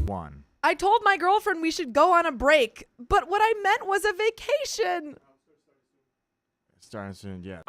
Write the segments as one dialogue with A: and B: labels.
A: 1.
B: I told my girlfriend we should go on a break, but what I meant was a vacation.
A: Starting soon, yeah.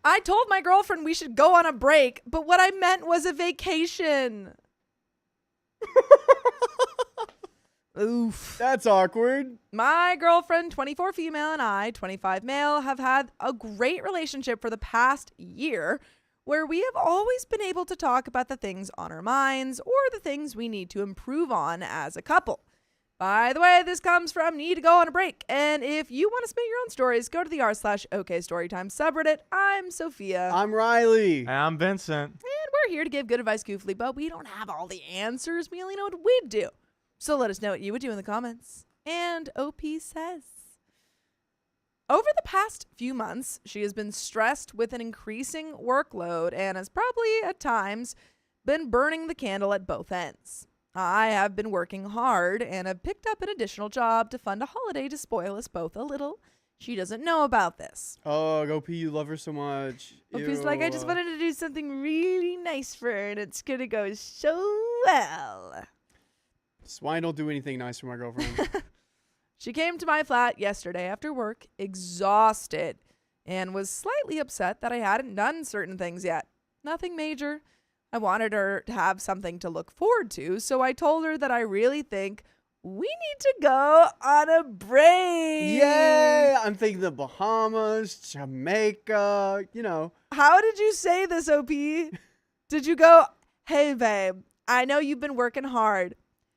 B: I told my girlfriend we should go on a break, but what I meant was a vacation. Oof.
C: That's awkward.
B: My girlfriend, 24 female, and I, 25 male, have had a great relationship for the past year where we have always been able to talk about the things on our minds or the things we need to improve on as a couple. By the way, this comes from Need to Go on a Break. And if you want to submit your own stories, go to the r/OKStorytime subreddit. I'm Sophia.
C: I'm Riley.
A: And I'm Vincent.
B: And we're here to give good advice goofily, but we don't have all the answers. We only know what we'd do. So let us know what you would do in the comments. And OP says, over the past few months, she has been stressed with an increasing workload and has probably at times been burning the candle at both ends. I have been working hard and have picked up an additional job to fund a holiday to spoil us both a little. She doesn't know about this.
C: Oh, OP, you love her so much.
B: OP's like, I just wanted to do something really nice for her and it's going to go so well.
C: That's why I don't do anything nice for my girlfriend.
B: She came to my flat yesterday after work, exhausted, and was slightly upset that I hadn't done certain things yet. Nothing major. I wanted her to have something to look forward to, so I told her that I really think we need to go on a break.
C: Yay! I'm thinking the Bahamas, Jamaica, you know.
B: How did you say this, OP? Did you go, hey, babe, I know you've been working hard,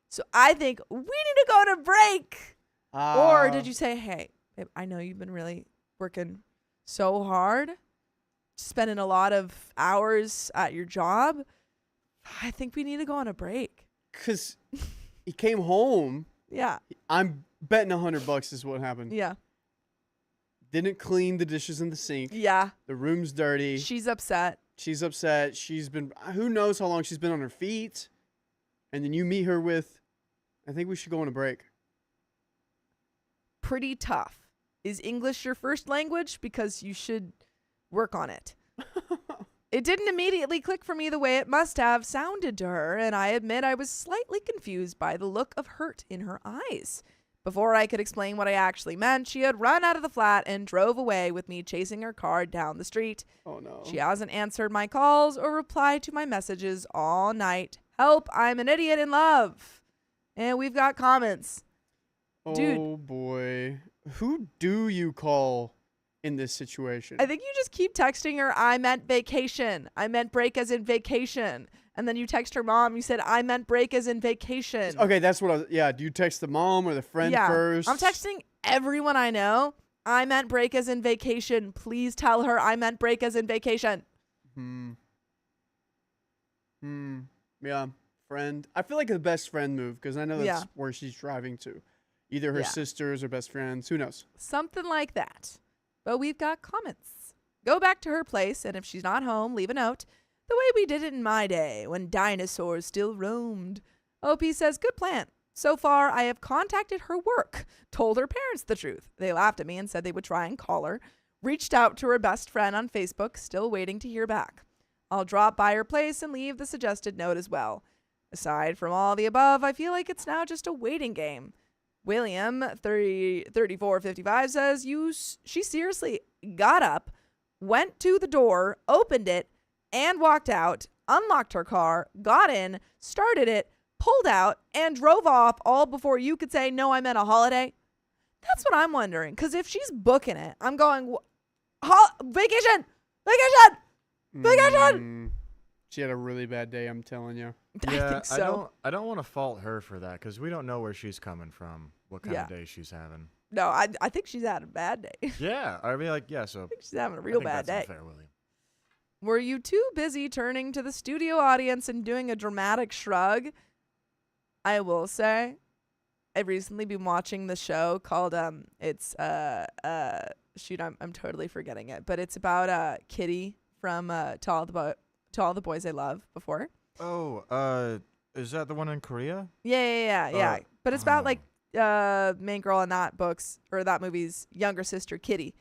B: so I think we need to go on a break? Or did you say, hey, babe, I know you've been really working so hard, spending a lot of hours at your job. I think we need to go on a break.
C: Because he came home.
B: Yeah.
C: I'm betting $100 is what happened.
B: Yeah.
C: Didn't clean the dishes in the sink.
B: Yeah.
C: The room's dirty.
B: She's upset.
C: She's upset. She's been, who knows how long she's been on her feet. And then you meet her with, I think we should go on a break.
B: Pretty tough. Is English your first language? Because you should work on it. It didn't immediately click for me the way it must have sounded to her, and I admit I was slightly confused by the look of hurt in her eyes. Before I could explain what I actually meant, she had run out of the flat and drove away with me chasing her car down the street.
C: Oh, no.
B: She hasn't answered my calls or replied to my messages all night. Help, I'm an idiot in love. And we've got comments. Dude.
C: Oh, boy. Who do you call in this situation?
B: I think you just keep texting her, I meant vacation. I meant break as in vacation. And then you text her mom, you said, I meant break as in vacation.
C: Okay, that's what I was, yeah. Do you text the mom or the friend first?
B: I'm texting everyone I know. I meant break as in vacation. Please tell her I meant break as in vacation.
C: Yeah, friend. I feel like the best friend move because I know that's where she's driving to. Either her sisters or best friends. Who knows?
B: Something like that. But we've got comments. Go back to her place, and if she's not home, leave a note. The way we did it in my day, when dinosaurs still roamed. OP says, good plan. So far, I have contacted her work, told her parents the truth. They laughed at me and said they would try and call her. Reached out to her best friend on Facebook, still waiting to hear back. I'll drop by her place and leave the suggested note as well. Aside from all the above, I feel like it's now just a waiting game. William, 3455, says she seriously got up, went to the door, opened it, and walked out, unlocked her car, got in, started it, pulled out, and drove off all before you could say, no, I meant a holiday. That's what I'm wondering. Because if she's booking it, I'm going, vacation!
C: She had a really bad day, I'm telling you.
B: I think so.
A: I don't want to fault her for that because we don't know where she's coming from, what kind of day she's having.
B: No, I think she's had a bad day.
A: Yeah, I mean, like, yeah, so.
B: I think she's having a real bad day.
A: Unfair, William.
B: Were you too busy turning to the studio audience and doing a dramatic shrug? I will say, I've recently been watching the show called it's shoot, I'm totally forgetting it, but it's about Kitty from To All the Boys I Love before.
A: Oh, is that the one in Korea?
B: Yeah. But it's about like main girl in that movie's younger sister Kitty,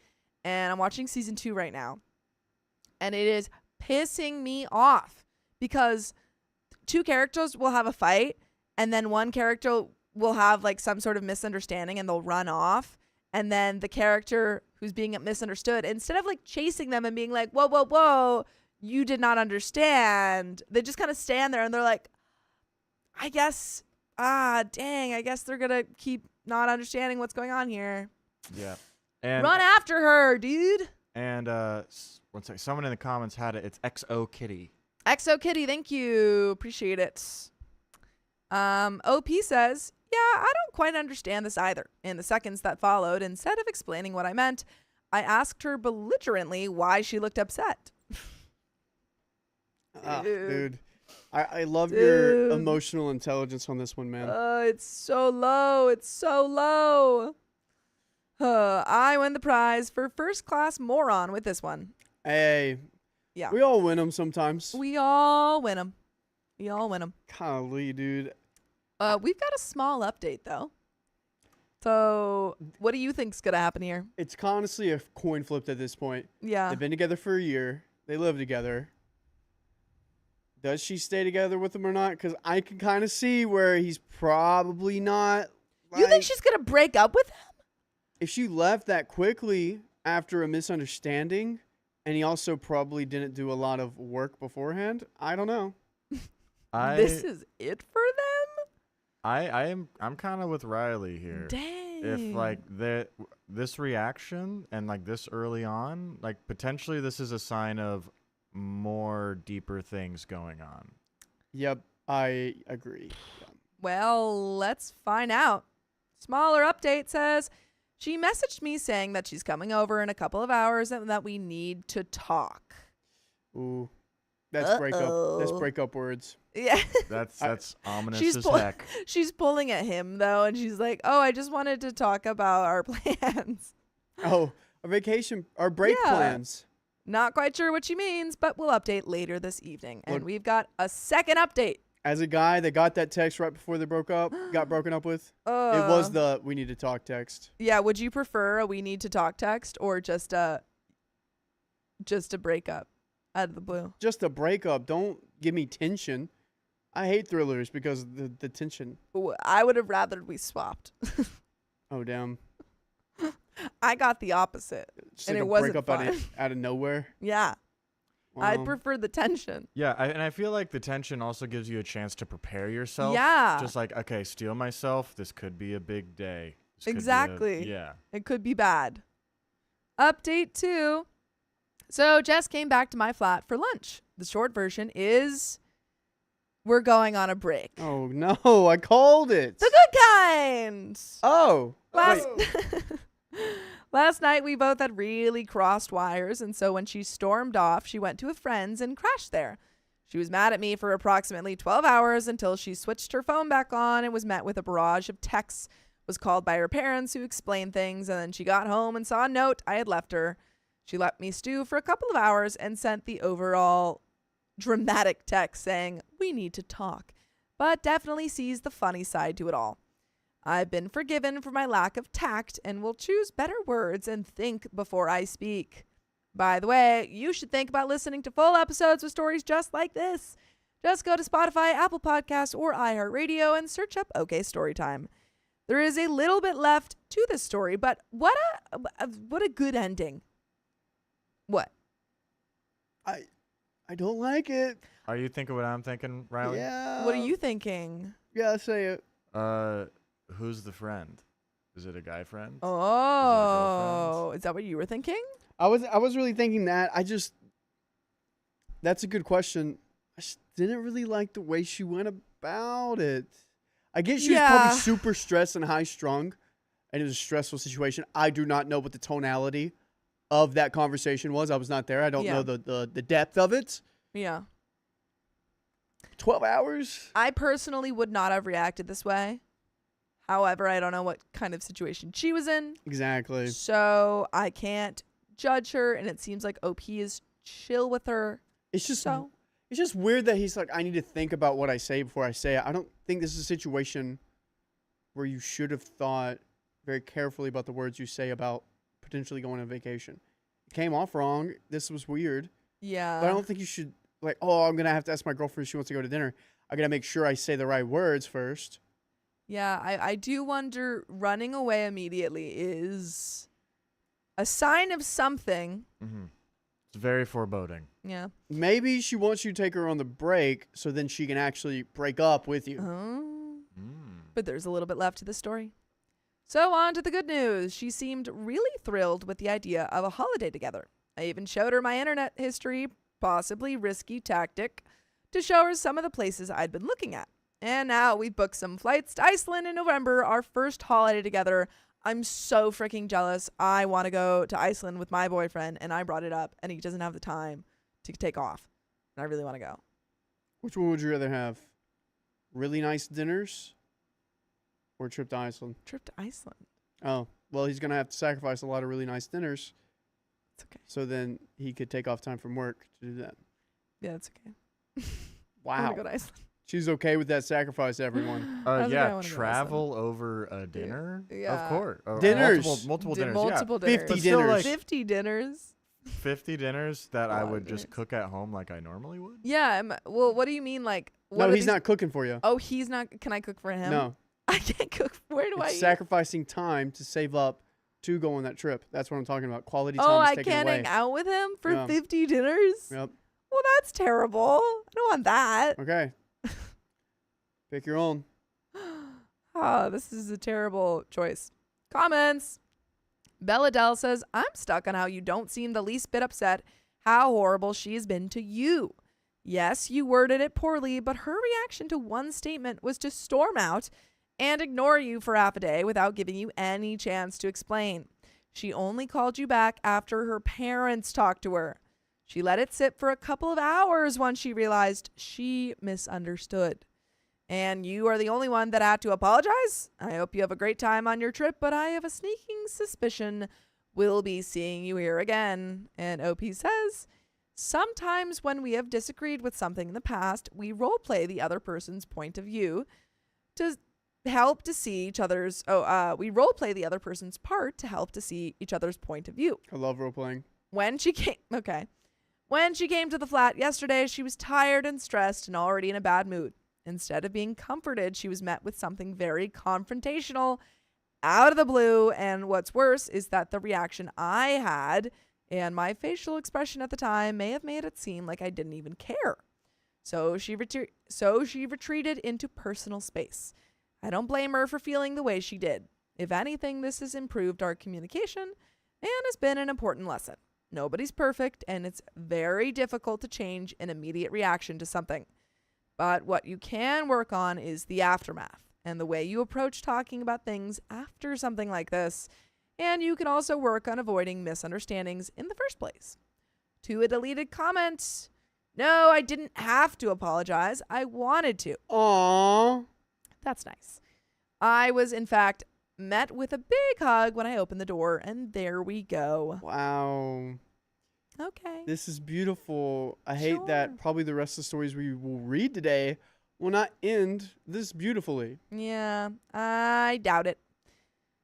B: and I'm watching season 2 right now, and it is pissing me off because 2 characters will have a fight, and then one character will have like some sort of misunderstanding, and they'll run off, and then the character who's being misunderstood, instead of like chasing them and being like, whoa, you did not understand, they just kind of stand there and they're like, I guess, dang, I guess they're gonna keep not understanding what's going on here.
A: Yeah. And
B: run after her, dude.
A: And one sec, someone in the comments had it. It's XO Kitty.
B: XO Kitty, thank you. Appreciate it. OP says, yeah, I don't quite understand this either. In the seconds that followed, instead of explaining what I meant, I asked her belligerently why she looked upset.
C: Dude. I love your emotional intelligence on this one, man.
B: It's so low. It's so low. I win the prize for first class moron with this one.
C: Hey.
B: Yeah.
C: We all win them sometimes.
B: We all win them.
C: Golly, dude.
B: We've got a small update, though. So what do you think's going to happen here?
C: It's honestly a coin flip at this point.
B: Yeah.
C: They've been together for a year. They live together. Does she stay together with him or not? Because I can kind of see where he's probably not.
B: You think she's going to break up with him?
C: If she left that quickly after a misunderstanding, and he also probably didn't do a lot of work beforehand, I don't know.
B: This is it for them?
A: I'm kind of with Riley here.
B: Dang.
A: If like this reaction and like this early on, like potentially this is a sign of more deeper things going on.
C: Yep, I agree. Yeah.
B: Well, let's find out. Smaller update says she messaged me saying that she's coming over in a couple of hours and that we need to talk.
C: Ooh, that's breakup. That's breakup words.
B: Yeah,
A: that's ominous as heck.
B: She's pulling at him though, and she's like, "Oh, I just wanted to talk about our plans."
C: Oh, our vacation, our break plans.
B: Not quite sure what she means, but we'll update later this evening. And we've got a second update.
C: As a guy that got that text right before they got broken up with, it was the "we need to talk" text.
B: Yeah, would you prefer a "we need to talk" text or just a breakup out of the blue?
C: Just a breakup. Don't give me tension. I hate thrillers because of the tension.
B: I would have rather we swapped.
C: Oh, damn.
B: I got the opposite.
C: Just
B: and
C: like
B: it wasn't
C: breakup
B: fun.
C: out of nowhere.
B: Yeah. I'd prefer the tension.
A: Yeah, and I feel like the tension also gives you a chance to prepare yourself.
B: Yeah.
A: Just like, okay, steel myself. This could be a big day.
B: Exactly.
A: Yeah.
B: It could be bad. Update 2. So Jess came back to my flat for lunch. The short version is we're going on a break.
C: Oh, no. I called it.
B: The good kind.
C: Oh.
B: Last night, we both had really crossed wires, and so when she stormed off, she went to a friend's and crashed there. She was mad at me for approximately 12 hours until she switched her phone back on and was met with a barrage of texts, was called by her parents who explained things, and then she got home and saw a note I had left her. She let me stew for a couple of hours and sent the overall dramatic text saying, "We need to talk," but definitely sees the funny side to it all. I've been forgiven for my lack of tact and will choose better words and think before I speak. By the way, you should think about listening to full episodes with stories just like this. Just go to Spotify, Apple Podcasts, or iHeartRadio and search up OK Storytime. There is a little bit left to this story, but what a good ending. What?
C: I don't like it.
A: Are you thinking what I'm thinking, Riley?
C: Yeah.
B: What are you thinking?
C: Yeah, say it.
A: Who's the friend? Is it a guy friend?
B: Oh, is that what you were thinking?
C: I was really thinking that. That's a good question. I just didn't really like the way she went about it. I guess she was probably super stressed and high strung, and it was a stressful situation. I do not know what the tonality of that conversation was. I was not there. I don't know the depth of it.
B: Yeah.
C: 12 hours?
B: I personally would not have reacted this way. However, I don't know what kind of situation she was in.
C: Exactly.
B: So I can't judge her, and it seems like OP is chill with her.
C: It's just weird that he's like, I need to think about what I say before I say it. I don't think this is a situation where you should have thought very carefully about the words you say about potentially going on vacation. It came off wrong. This was weird.
B: Yeah.
C: But I don't think you should, like, oh, I'm going to have to ask my girlfriend if she wants to go to dinner. I got to make sure I say the right words first.
B: Yeah, I do wonder, running away immediately is a sign of something.
A: Mm-hmm. It's very foreboding.
B: Yeah.
C: Maybe she wants you to take her on the break so then she can actually break up with you.
B: But there's a little bit left to the story. So on to the good news. She seemed really thrilled with the idea of a holiday together. I even showed her my internet history, possibly risky tactic, to show her some of the places I'd been looking at. And now we've booked some flights to Iceland in November, our first holiday together. I'm so freaking jealous. I want to go to Iceland with my boyfriend, and I brought it up, and he doesn't have the time to take off. And I really want to go.
C: Which one would you rather have? Really nice dinners or a trip to Iceland?
B: Trip to Iceland.
C: Oh, well, he's going to have to sacrifice a lot of really nice dinners.
B: It's okay.
C: So then he could take off time from work to do that.
B: Yeah, it's okay. I
C: Wow.
B: want to go to Iceland.
C: She's okay with that sacrifice, everyone.
A: Yeah, travel over a dinner?
B: Yeah.
A: Of course.
C: Dinners.
A: Multiple dinners.
B: Multiple
A: yeah.
B: dinners.
C: 50 dinners.
A: Like
B: 50 dinners.
A: 50 dinners that I would just
B: dinners.
A: cook at home like I normally would?
B: Yeah. Well, what do you mean? Like, what
C: No,
B: are
C: he's not cooking for you.
B: Oh, he's not. Can I cook for him?
C: No.
B: I can't cook. Where do
C: It's
B: I eat?
C: sacrificing time to save up to go on that trip. That's what I'm talking about. Quality time
B: Oh,
C: is
B: I
C: taken
B: can't
C: away.
B: hang out with him for
C: Yeah.
B: 50 dinners?
C: Yep.
B: Well, that's terrible. I don't want that.
C: Okay. Pick your own.
B: Oh, this is a terrible choice. Comments. Belladelle says, I'm stuck on how you don't seem the least bit upset how horrible she has been to you. Yes, you worded it poorly, but her reaction to one statement was to storm out and ignore you for half a day without giving you any chance to explain. She only called you back after her parents talked to her. She let it sit for a couple of hours once she realized she misunderstood. And you are the only one that had to apologize. I hope you have a great time on your trip, but I have a sneaking suspicion we'll be seeing you here again. And OP says, sometimes when we have disagreed with something in the past, we role play the other person's point of view to help to see each other's. We role play the other person's part to help to see each other's point of view.
C: I love role playing.
B: When she came to the flat yesterday, she was tired and stressed and already in a bad mood. Instead of being comforted, she was met with something very confrontational out of the blue. And what's worse is that the reaction I had and my facial expression at the time may have made it seem like I didn't even care. So she retreated into personal space. I don't blame her for feeling the way she did. If anything, this has improved our communication and has been an important lesson. Nobody's perfect, and it's very difficult to change an immediate reaction to something. But what you can work on is the aftermath and the way you approach talking about things after something like this. And you can also work on avoiding misunderstandings in the first place. To a deleted comment, no, I didn't have to apologize. I wanted to.
C: Aww.
B: That's nice. I was, in fact, met with a big hug when I opened the door, and there we go.
C: Wow.
B: Okay.
C: This is beautiful. I hate that probably the rest of the stories we will read today will not end this beautifully.
B: Yeah, I doubt it.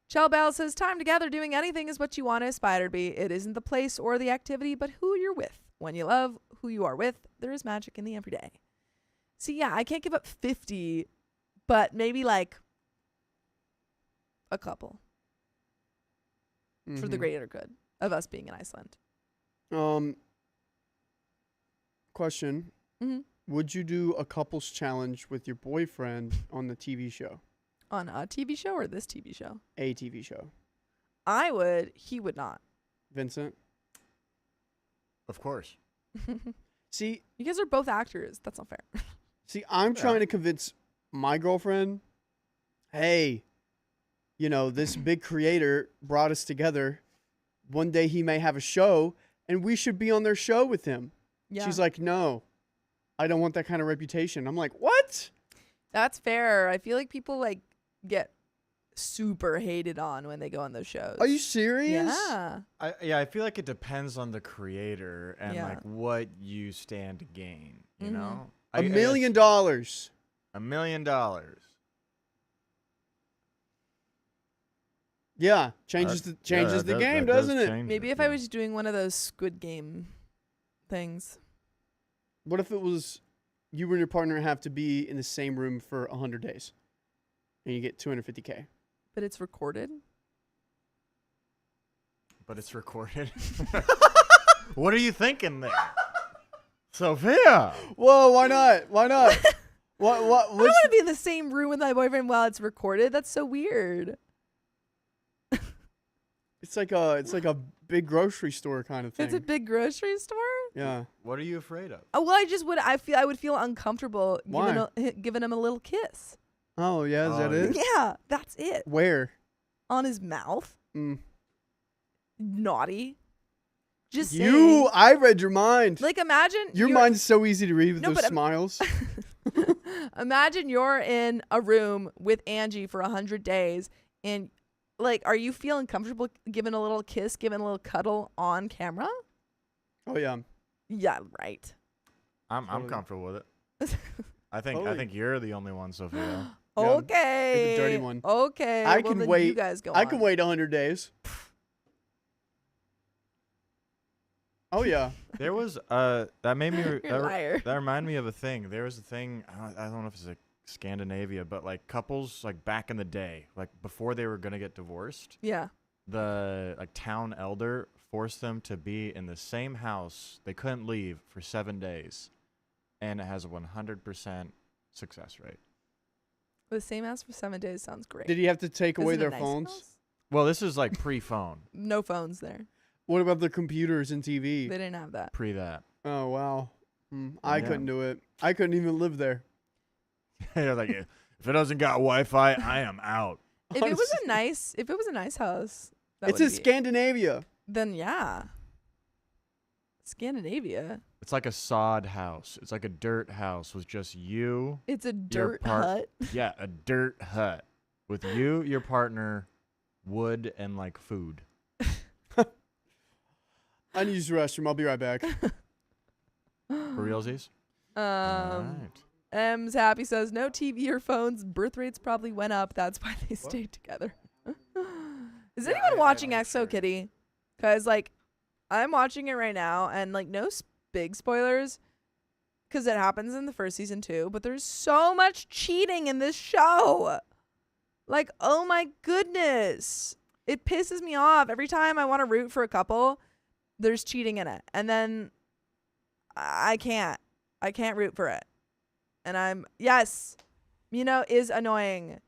B: Chell Bell says, time together doing anything is what you want to aspire to be. It isn't the place or the activity, but who you're with. When you love who you are with, there is magic in the everyday. See, yeah, I can't give up 50, but maybe like a couple for the greater good of us being in Iceland.
C: Question.
B: Mm-hmm.
C: Would you do a couples challenge with your boyfriend on the TV show?
B: On a TV show or this TV show?
C: A TV show.
B: I would. He would not.
C: Vincent?
A: Of course.
C: See,
B: You guys are both actors. That's not fair.
C: I'm
A: Yeah.
C: trying to convince my girlfriend, hey, this big creator brought us together. One day he may have a show, and we should be on their show with him.
B: Yeah.
C: She's like, no, I don't want that kind of reputation. I'm like, what?
B: That's fair. I feel like people like get super hated on when they go on those shows.
C: Are you serious?
B: Yeah.
A: I feel like it depends on the creator and
B: Yeah.
A: like what you stand to gain. You
B: Mhm.
A: know,
C: $1 million.
A: $1 million.
C: Yeah, changes the game, doesn't it?
B: Maybe if I was doing one of those Squid Game things.
C: What if it was you and your partner have to be in the same room for 100 days and you get $250K?
B: But it's recorded.
A: But it's recorded. What are you thinking there, Sophia?
C: Whoa, why not? Why not? what?
B: I don't want to be in the same room with my boyfriend while it's recorded. That's so weird.
C: It's like a big grocery store kind of thing.
B: It's a big grocery store.
C: Yeah.
A: What are you afraid of?
B: Oh, well, I would feel uncomfortable
C: Why?
B: giving him a little kiss.
C: Oh yeah, is that it?
B: Yeah, that's it.
C: Where?
B: On his mouth.
C: Mm.
B: Naughty. Just
C: You,
B: saying.
C: I read your mind.
B: Like imagine
C: Your
B: you're-
C: mind's so easy to read with
B: No,
C: those
B: but
C: smiles.
B: Imagine you're in a room with Angie for 100 days and like, are you feeling comfortable giving a little kiss, giving a little cuddle on camera?
C: Oh yeah.
B: Yeah, right.
A: I'm
C: Totally.
A: comfortable with it. I
C: Totally.
A: think you're the only one, Sophia.
C: Yeah,
B: Okay.
C: the dirty one.
B: Okay.
C: I
B: well,
C: can
B: then
C: wait.
B: You guys go
C: I
B: on.
C: can wait 100 days. Oh yeah.
A: There was that made me
B: You're a liar.
A: that reminded me of a thing. There was a thing, I don't know if it's like Scandinavia, but like couples like back in the day, like before they were gonna get divorced,
B: Yeah.
A: the like town elder forced them to be in the same house. They couldn't leave for 7 days, and it has a 100% success rate.
B: The same house for 7 days sounds great.
C: Did he have to take
B: Is
C: away
B: it a
C: their
B: nice
C: phones?
B: house?
A: Well, this is like pre-phone,
B: No phones there.
C: What about their computers and TV?
B: They didn't have that.
A: pre that.
C: Oh wow. I
A: Yeah.
C: couldn't do it. I couldn't even live there.
A: They're like, if it doesn't got Wi-Fi, I am out.
B: If it was a nice house, that
C: It's
B: would
C: in
B: be,
C: Scandinavia.
B: then yeah. Scandinavia.
A: It's like a sod house. It's like a dirt house with just you.
B: It's a dirt
A: part-
B: hut.
A: Yeah, a dirt hut with you, your partner, wood, and like food.
C: I need to use the restroom. I'll be right back.
A: For realsies? Alright.
B: M's happy says no TV or phones. Birth rates probably went up. That's why they stayed together. Is anyone watching XO Kitty? Because like, I'm watching it right now, and like no big spoilers, because it happens in the first season too. But there's so much cheating in this show. Like, oh my goodness, it pisses me off every time I want to root for a couple. There's cheating in it, and then I can't root for it. And is annoying.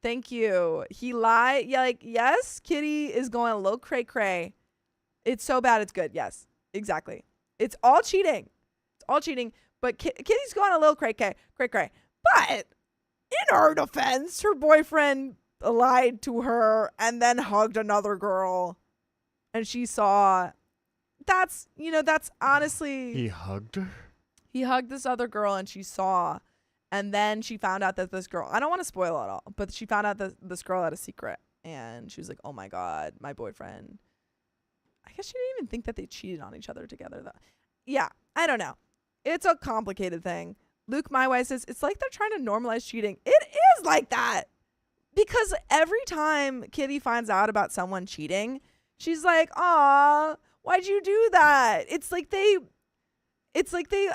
B: Thank you. He lied. Yeah, like, yes, Kitty is going a little cray cray. It's so bad it's good. Yes, exactly. It's all cheating. But Kitty's going a little cray cray. But in her defense, her boyfriend lied to her and then hugged another girl. And she saw. That's honestly.
A: He hugged her?
B: He hugged this other girl and she saw. And then she found out that this girl, I don't want to spoil it all, but she found out that this girl had a secret. And she was like, oh my God, my boyfriend. I guess she didn't even think that they cheated on each other together, though. Yeah, I don't know. It's a complicated thing. Luke Mywise says, it's like they're trying to normalize cheating. It is like that. Because every time Kitty finds out about someone cheating, she's like, aw, why'd you do that? It's like they,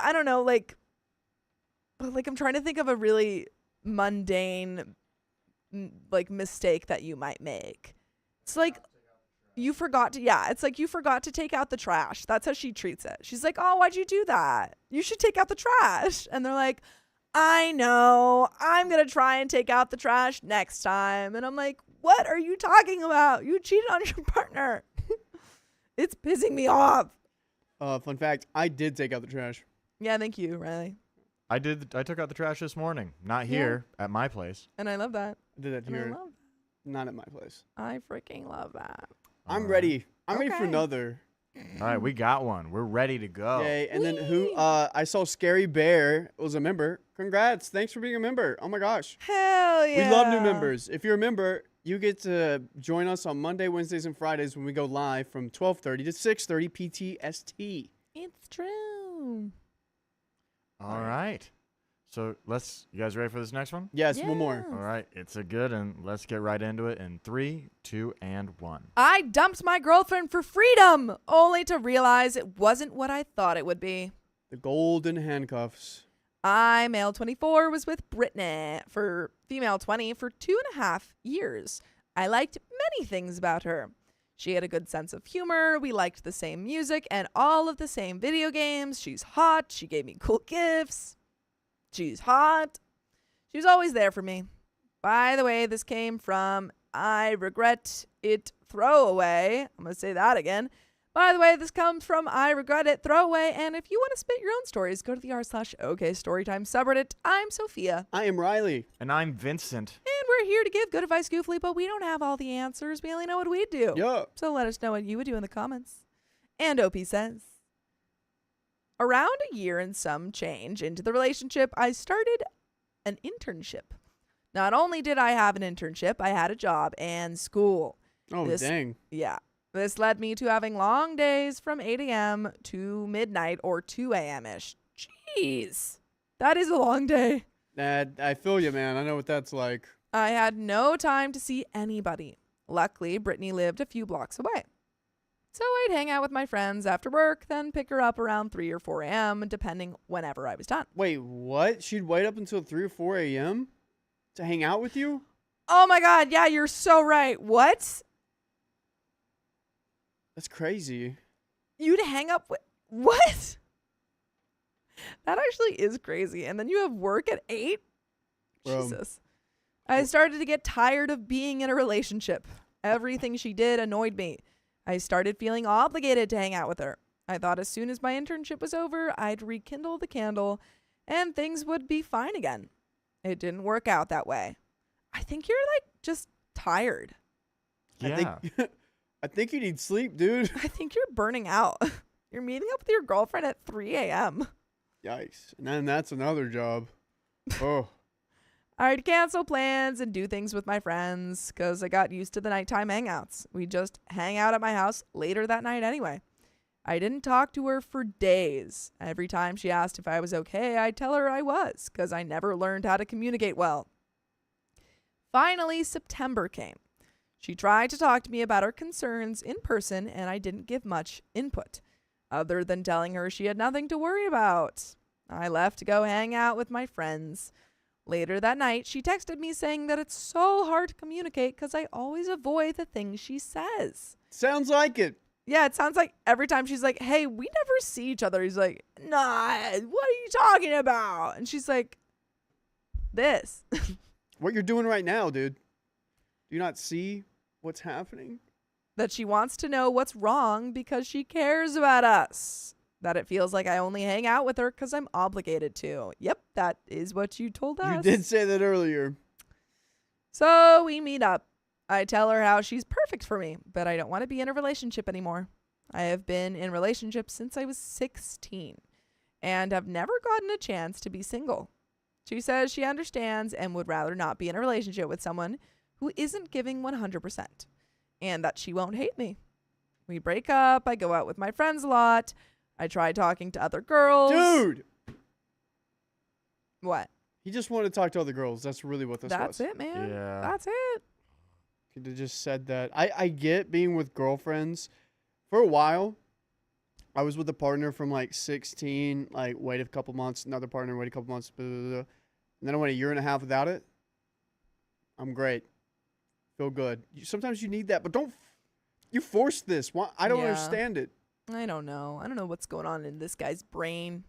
B: I don't know, like I'm trying to think of a really mundane, like, mistake that you might make. It's like you forgot to take out the trash. That's how she treats it. She's like, oh, why'd you do that? You should take out the trash. And they're like, I know. I'm going to try and take out the trash next time. And I'm like, what are you talking about? You cheated on your partner. It's pissing me off.
C: Fun fact, I did take out the trash.
B: Yeah, thank you, Riley.
A: I took out the trash this morning. Not here at my place.
B: And I love that.
C: I did that
B: And I
C: here,
B: love
C: not at my place.
B: I freaking love that.
C: I'm
A: All
C: ready. I'm ready for
B: Okay.
C: another.
A: All right, we got one. We're ready to go.
C: Yay. And then
B: Whee!
C: I saw Scary Bear was a member. Congrats. Thanks for being a member. Oh my gosh.
B: Hell yeah.
C: We love new members. If you're a member, you get to join us on Monday, Wednesdays, and Fridays when we go live from 12:30 to 6:30 PTST.
B: It's true.
A: All right. So you guys ready for this next one?
C: Yes, one more.
B: Yes.
A: All right, it's a good, and let's get right into it in 3, 2, and 1.
B: I dumped my girlfriend for freedom, only to realize it wasn't what I thought it would be.
C: The golden handcuffs.
B: I, male 24, was with Brittany, for female 20, for 2.5 years. I liked many things about her. She had a good sense of humor, we liked the same music and all of the same video games. She's hot, she gave me cool gifts. She's hot. She was always there for me. By the way, this came from I regret it throwaway. I'm going to say that again. By the way, this comes from I regret it throwaway. And if you want to spit your own stories, go to the r/OK Storytime subreddit. I'm Sophia.
C: I am Riley.
A: And I'm Vincent.
B: And we're here to give good advice goofily, but we don't have all the answers. We only know what we do.
C: Yup.
B: So let us know what you would do in the comments. And OP says, around a year and some change into the relationship, I started an internship. Not only did I have an internship, I had a job and school.
C: Oh, dang.
B: Yeah. This led me to having long days from 8 a.m. to midnight or 2 a.m.-ish. Jeez. That is a long day.
C: I feel you, man. I know what that's like.
B: I had no time to see anybody. Luckily, Brittany lived a few blocks away. So I'd hang out with my friends after work, then pick her up around 3 or 4 a.m., depending whenever I was done.
C: Wait, what? She'd wait up until 3 or 4 a.m. to hang out with you?
B: Oh my God, yeah, you're so right. What?
C: That's crazy.
B: You'd hang up with... What? That actually is crazy. And then you have work at 8?
C: Bro.
B: Jesus. I started to get tired of being in a relationship. Everything she did annoyed me. I started feeling obligated to hang out with her. I thought as soon as my internship was over, I'd rekindle the candle and things would be fine again. It didn't work out that way. I think you're like just tired.
A: Yeah.
C: I think you need sleep, dude.
B: I think you're burning out. You're meeting up with your girlfriend at 3 a.m.
C: Yikes. And then that's another job. Oh.
B: I'd cancel plans and do things with my friends because I got used to the nighttime hangouts. We'd just hang out at my house later that night anyway. I didn't talk to her for days. Every time she asked if I was okay, I'd tell her I was because I never learned how to communicate well. Finally, September came. She tried to talk to me about her concerns in person, and I didn't give much input, other than telling her she had nothing to worry about. I left to go hang out with my friends. Later that night, she texted me saying that it's so hard to communicate because I always avoid the things she says.
C: Sounds like it.
B: Yeah, it sounds like every time she's like, hey, we never see each other. He's like, nah, what are you talking about? And she's like, this.
C: What you're doing right now, dude. Do you not see what's happening?
B: That she wants to know what's wrong because she cares about us. That it feels like I only hang out with her because I'm obligated to. Yep, that is what you told us.
C: You did say that earlier.
B: So we meet up. I tell her how she's perfect for me, but I don't want to be in a relationship anymore. I have been in relationships since I was 16 and have never gotten a chance to be single. She says she understands and would rather not be in a relationship with someone who isn't giving 100% and that she won't hate me. We break up. I go out with my friends a lot. I try talking to other girls.
C: Dude!
B: What?
C: He just wanted to talk to other girls. That's really what this was.
B: That's it, man.
A: Yeah.
B: That's it.
C: Could have just said that. I get being with girlfriends. For a while, I was with a partner from like 16, like wait a couple months, another partner, wait a couple months, blah, blah, blah. And then I went a year and a half without it. I'm great. Feel good. Sometimes you need that, but don't you force this. I don't understand it.
B: I don't know. I don't know what's going on in this guy's brain.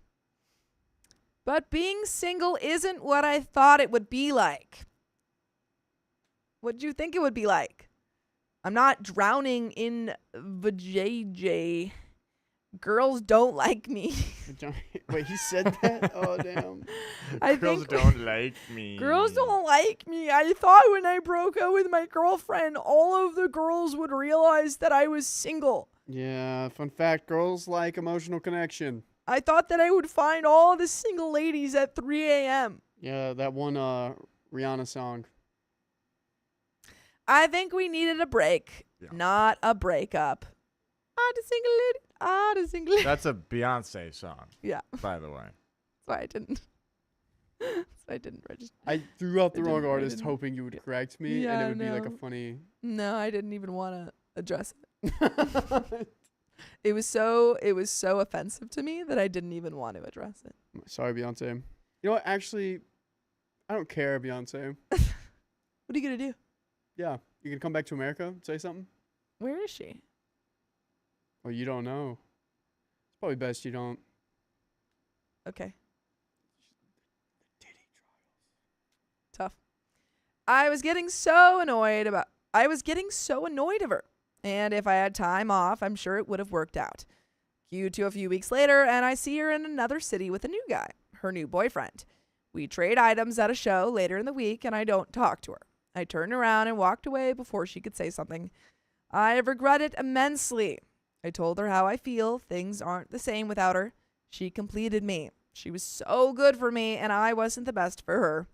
B: But being single isn't what I thought it would be like. What did you think it would be like? I'm not drowning in vajayjay. Girls don't like me.
C: Wait, he said that? Oh, damn.
A: Girls don't like me.
B: Girls don't like me. I thought when I broke up with my girlfriend, all of the girls would realize that I was single.
C: Yeah, fun fact, girls like emotional connection.
B: I thought that I would find all the single ladies at 3 a.m.
C: Yeah, that one Rihanna song.
B: I think we needed a break, not a breakup. Ah, the single lady. Ah, the single lady.
A: That's a Beyonce song.
B: Yeah.
A: By the way.
B: That's why I didn't. That's why I didn't register.
C: I threw out the wrong
B: I
C: artist
B: didn't-
C: hoping you would correct me,
B: Yeah,
C: and it would be like a
B: no.
C: funny...
B: No, I didn't even want to address it. It was so offensive to me that I didn't even want to address it.
C: Sorry, Beyonce. You know what? Actually, I don't care, Beyonce.
B: What are you gonna do?
C: Yeah, you can come back to America and say something?
B: Where is she?
C: Well, you don't know. It's probably best you don't.
B: Okay. Tough. I was getting so annoyed of her. And if I had time off, I'm sure it would have worked out. Cue to a few weeks later, and I see her in another city with a new guy, her new boyfriend. We trade items at a show later in the week, and I don't talk to her. I turned around and walked away before she could say something. I regret it immensely. I told her how I feel. Things aren't the same without her. She completed me. She was so good for me, and I wasn't the best for her.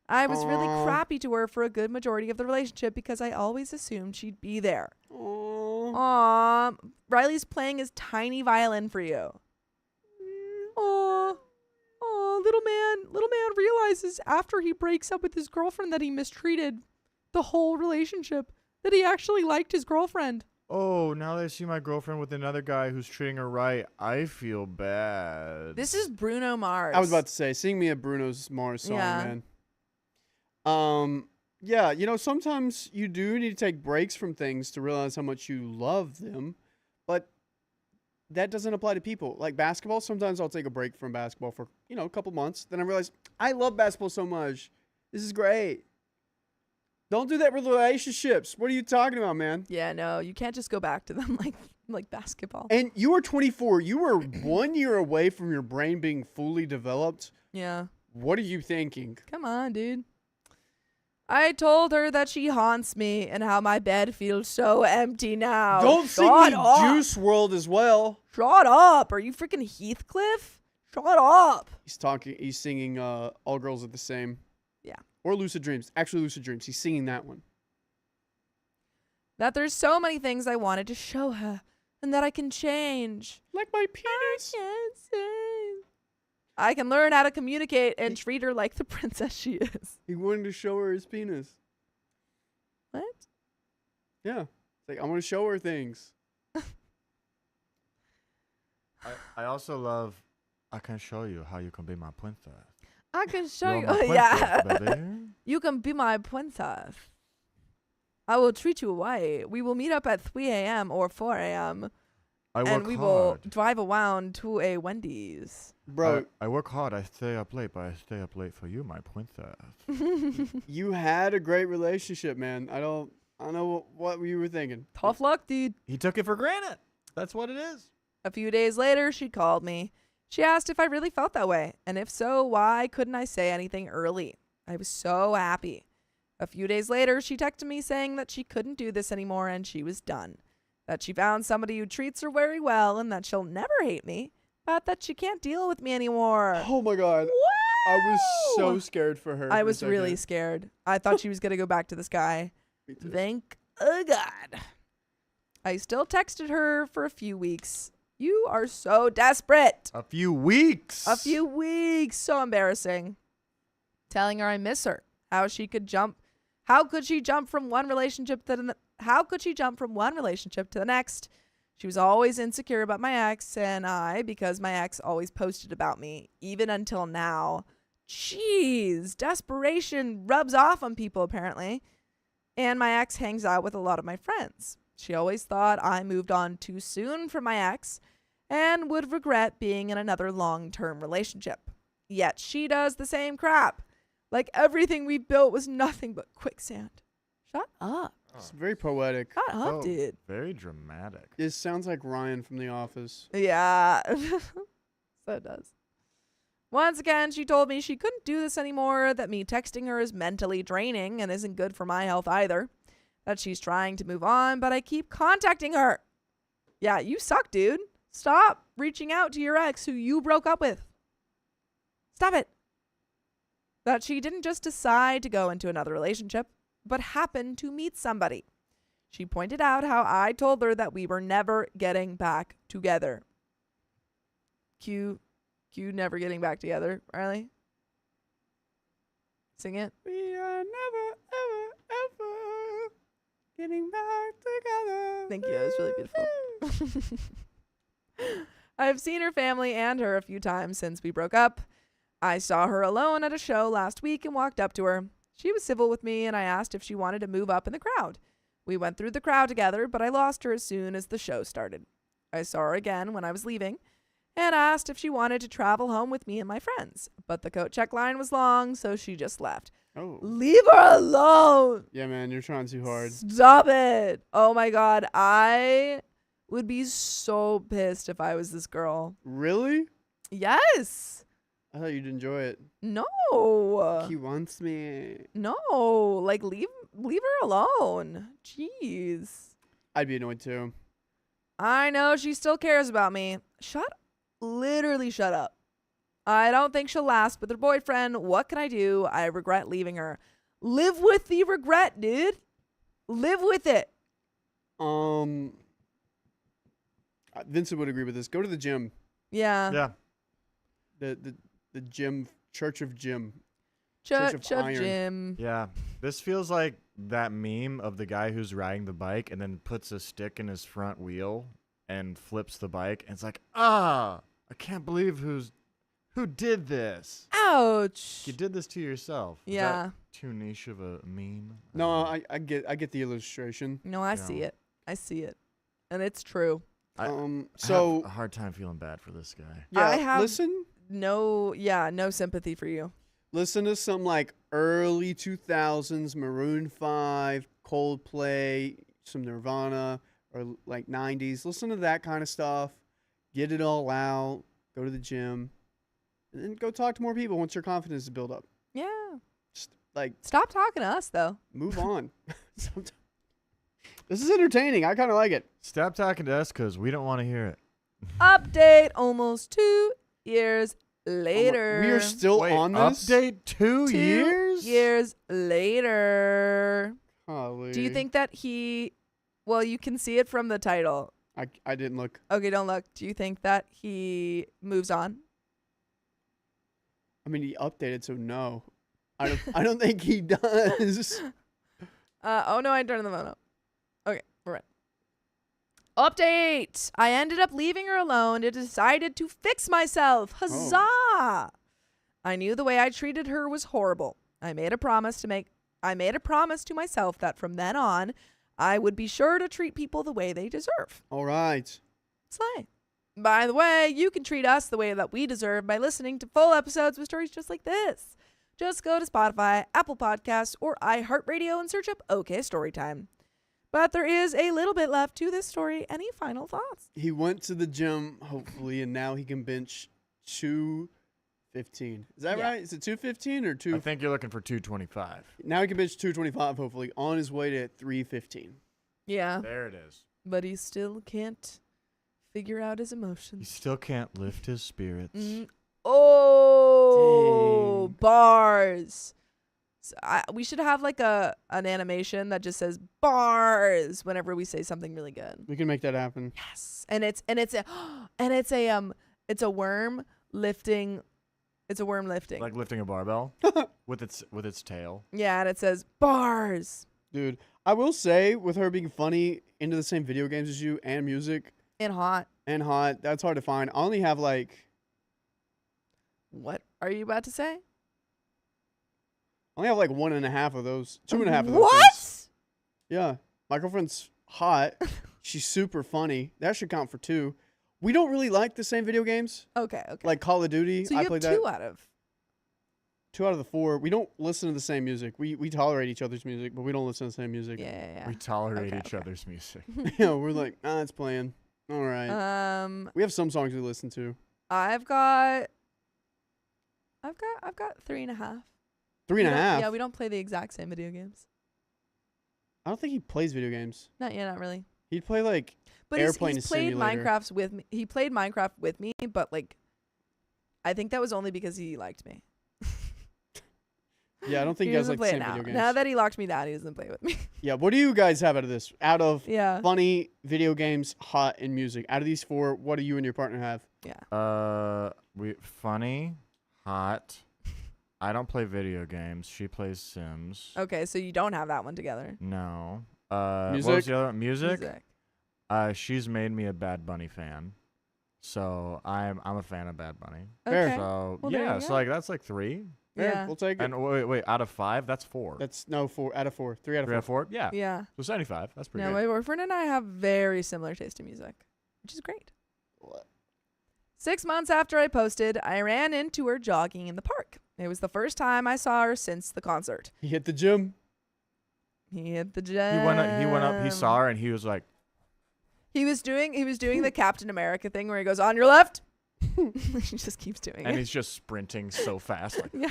B: I was really crappy to her for a good majority of the relationship because I always assumed she'd be there. Aww. Riley's playing his tiny violin for you. Aww. Aww, little man realizes after he breaks up with his girlfriend that he mistreated the whole relationship, that he actually liked his girlfriend.
A: Oh, now that I see my girlfriend with another guy who's treating her right, I feel bad.
B: This is Bruno Mars.
C: I was about to say, sing me a Bruno Mars song, man. Yeah, you know, sometimes you do need to take breaks from things to realize how much you love them, but that doesn't apply to people. Like basketball, sometimes I'll take a break from basketball for, you know, a couple months. Then I realize, I love basketball so much. This is great. Don't do that with relationships. What are you talking about, man?
B: Yeah, no, you can't just go back to them like basketball.
C: And you were 24. You were 1 year away from your brain being fully developed.
B: Yeah.
C: What are you thinking?
B: Come on, dude. I told her that she haunts me and how my bed feels so empty now.
C: Don't sing me Juice WRLD as well.
B: Shut up. Are you freaking Heathcliff? Shut up.
C: He's singing All Girls Are the Same.
B: Yeah.
C: Or Lucid Dreams. Actually, Lucid Dreams. He's singing that one.
B: That there's so many things I wanted to show her and that I can change.
C: Like my penis.
B: I can learn how to communicate and treat her like the princess she is.
C: He wanted to show her his penis.
B: What?
C: Yeah. It's like, I want to show her things.
A: I also love, I can show you how you can be my princess.
B: I can show
A: You're
B: you.
A: my
B: Yeah.
A: princess, baby.
B: You can be my princess. I will treat you right. We will meet up at 3 a.m. or 4 a.m.
A: And
B: we will drive around to a Wendy's.
C: Bro,
A: I work hard. I stay up late, but I stay up late for you, my princess.
C: you had a great relationship, man. I don't know what you were thinking.
B: Tough luck, dude.
A: He took it for granted. That's what it is.
B: A few days later, she called me. She asked if I really felt that way, and if so, why couldn't I say anything early? I was so happy. A few days later, she texted me saying that she couldn't do this anymore and she was done. That she found somebody who treats her very well and that she'll never hate me, but that she can't deal with me anymore.
C: Oh my God.
B: Whoa!
C: I was so scared for her.
B: I
C: for a
B: was really
C: second.
B: scared. I thought she was going to go back to this guy.
C: Me too.
B: Thank God. I still texted her for a few weeks. You are so desperate.
A: A few weeks.
B: A few weeks. So embarrassing. Telling her I miss her. How could she jump from one relationship to the next? She was always insecure about my ex and because my ex always posted about me, even until now. Jeez, desperation rubs off on people apparently. And my ex hangs out with a lot of my friends. She always thought I moved on too soon from my ex and would regret being in another long-term relationship. Yet she does the same crap. Like everything we built was nothing but quicksand. Shut up.
C: It's very poetic.
B: Shut up, dude.
A: Very dramatic.
C: It sounds like Ryan from The Office.
B: Yeah. So it does. Once again, she told me she couldn't do this anymore, that me texting her is mentally draining and isn't good for my health either. That she's trying to move on, but I keep contacting her. Yeah, you suck, dude. Stop reaching out to your ex who you broke up with. Stop it. That she didn't just decide to go into another relationship, but happened to meet somebody. She pointed out how I told her that we were never getting back together. Cue never getting back together, Riley. Sing it.
C: We are never, ever, ever getting back together.
B: Thank you. That was really beautiful. I've seen her family and her a few times since we broke up. I saw her alone at a show last week and walked up to her. She was civil with me, and I asked if she wanted to move up in the crowd. We went through the crowd together, but I lost her as soon as the show started. I saw her again when I was leaving and asked if she wanted to travel home with me and my friends. But the coat check line was long, so she just left.
C: Oh.
B: Leave her alone.
C: Yeah, man, you're trying too hard.
B: Stop it. Oh, my God. I would be so pissed if I was this girl.
C: Really?
B: Yes.
C: I thought you'd enjoy it.
B: No.
C: He wants me.
B: No. Like, leave her alone. Jeez.
C: I'd be annoyed too.
B: I know she still cares about me. Literally shut up. I don't think she'll last with her boyfriend. What can I do? I regret leaving her. Live with the regret, dude. Live with it.
C: Vincent would agree with this. Go to the gym.
B: Yeah.
A: Yeah.
C: The gym, Church of Gym.
B: Church of
C: Iron.
B: Jim.
A: Yeah. This feels like that meme of the guy who's riding the bike and then puts a stick in his front wheel and flips the bike. And it's like, I can't believe who did this.
B: Ouch.
A: You did this to yourself. Is
B: Yeah.
A: that too niche of a meme?
C: No, I get the illustration.
B: No, I see it. I see it. And it's true.
A: I
C: So
A: have a hard time feeling bad for this guy.
C: yeah,
B: I have-
C: listen
B: No sympathy for you.
C: to some like early 2000s Maroon 5, Coldplay, some Nirvana, or like 90s. Listen to that kind of stuff. Get it all out. Go to the gym. And then go talk to more people once your confidence is built up.
B: Yeah.
C: Just like
B: Stop talking to us, though.
C: move on. This is entertaining. I kind of like it.
A: Stop talking to us because we don't want to hear it.
B: Update almost 2 years later.
C: We are still
A: Wait,
C: on this.
A: update 2 years?
B: Years later.
C: Golly.
B: Do you think that well, you can see it from the title.
C: I didn't look.
B: Okay, don't look. Do you think that he moves on?
C: I mean, he updated, so no. I don't think he does.
B: Oh no, I turned the phone up. Okay, we're right. Update! I ended up leaving her alone and decided to fix myself. Huzzah! I knew the way I treated her was horrible. I made a promise to myself that from then on, I would be sure to treat people the way they deserve.
C: All right.
B: Slay. By the way, you can treat us the way that we deserve by listening to full episodes with stories just like this. Just go to Spotify, Apple Podcasts, or iHeartRadio and search up OK Storytime. But there is a little bit left to this story. Any final thoughts?
C: He went to the gym, hopefully, and now he can bench 215. Is that
B: Yeah.
C: right? Is it 215 or 2?
A: I think you're looking for 225.
C: Now he can bench 225, hopefully, on his way to 315.
B: Yeah,
A: There it is.
B: but he still can't figure out his
A: He
B: emotions.
A: still can't lift his spirits.
B: Oh,
C: Dang.
B: bars. So we should have like an animation that just says bars whenever we say something really good.
C: We can make that happen.
B: Yes, and it's a worm lifting. It's a worm lifting.
A: Like lifting a barbell with its tail.
B: Yeah, and it says bars
C: Dude, I will say, with her being funny, into the same video games as you, and music,
B: and hot.
C: and hot, that's hard to find. I only have like,
B: What are you about to say?
C: I only have like 1.5 of those. 2.5 of those.
B: What?
C: things. Yeah. My girlfriend's hot. She's super funny. That should count for 2. We don't really like the same video games.
B: Okay.
C: Like Call of Duty.
B: So you
C: I
B: have
C: played
B: 2
C: that.
B: out of
C: 2 out of the 4, we don't listen to the same music. We tolerate each other's music, but we don't listen to the same music.
B: Yeah.
A: We tolerate
B: Okay,
A: each other's music.
C: Yeah, we're like, it's playing. All right. We have some songs we listen to.
B: I've got 3.5.
C: 3.5.
B: Yeah, we don't play the exact same video games.
C: I don't think he plays video games.
B: Not really.
C: He'd play like
B: But
C: Airplane
B: he's played
C: Simulator.
B: Minecraft with me. He played Minecraft with me, but like, I think that was only because he liked me.
C: Yeah, I don't think
B: He
C: you guys
B: doesn't
C: like the
B: play it
C: same
B: now.
C: video games.
B: Now that he locked me down, he doesn't play with me.
C: Yeah, what do you guys have out of this? Out of
B: Yeah.
C: funny, video games, hot, and music. Out of these 4, what do you and your partner have?
B: Yeah.
A: We funny, hot. I don't play video games. She plays Sims.
B: Okay, so you don't have that one together.
A: No. What was
C: Music?
A: the other one? Music? She's made me a Bad Bunny fan. So I'm a fan of Bad Bunny.
C: Fair.
B: Okay.
A: So
B: Well, there
A: yeah,
B: you
A: so
B: go.
A: like that's like 3.
C: Fair,
B: Yeah.
C: we'll take it.
A: And wait, out of 5, that's 4.
C: That's 4 out of 4. 3 out of
A: 3
C: 4.
A: out of 4? Yeah.
B: Yeah.
A: So 75. That's pretty
B: No,
A: good.
B: my boyfriend and I have very similar taste in music, which is great. 6 months after I posted, I ran into her jogging in the park. It was the first time I saw her since the concert.
C: He hit the gym.
B: He hit the gym.
A: He went up, he saw her, and he was like,
B: He was doing the Captain America thing where he goes, on your left. He just keeps doing
A: and
B: it.
A: he's just sprinting so fast. Like,
B: Yeah.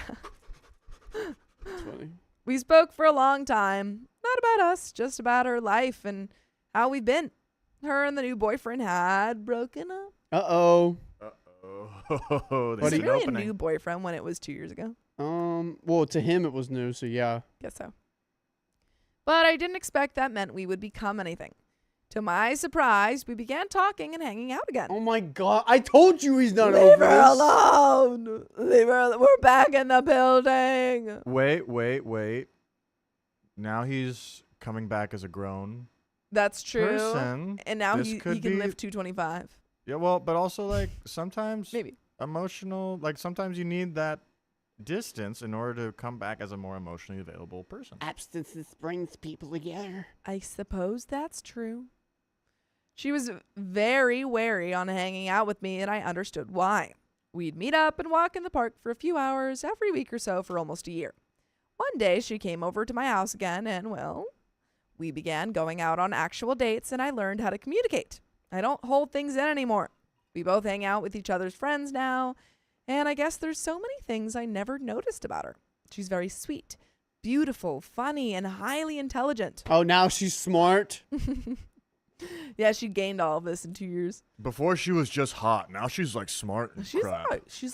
C: That's funny.
B: We spoke for a long time. Not about us, just about her life and how we've been. Her and the new boyfriend had broken up.
C: Uh-oh.
A: uh-oh.
B: Was
A: There's
B: it
A: an
B: really a
A: opening.
B: new boyfriend when it was 2 years ago?
C: Well, to him it was new, so yeah.
B: Guess so. But I didn't expect that meant we would become anything. To my surprise, we began talking and hanging out again.
C: Oh my god. I told you he's not
B: Leave
C: over
B: her
C: this.
B: alone. Leave her. We're back in the building.
A: Wait. Now he's coming back as a grown
B: That's true.
A: person.
B: And now
A: This
B: he
A: could
B: can
A: be-
B: lift 225.
A: Yeah, well, but also like sometimes
B: Maybe.
A: emotional, like sometimes you need that distance in order to come back as a more emotionally available person.
C: Abstinence brings people together.
B: I suppose that's true. She was very wary on hanging out with me, and I understood why. We'd meet up and walk in the park for a few hours every week or so for almost a year. One day, she came over to my house again, and, well, we began going out on actual dates, and I learned how to communicate. I don't hold things in anymore. We both hang out with each other's friends now, and I guess there's so many things I never noticed about her. She's very sweet, beautiful, funny, and highly intelligent.
C: Oh, now she's smart.
B: Yeah, she gained all of this in 2 years.
A: Before she was just hot. Now she's like smart and crap.
B: She's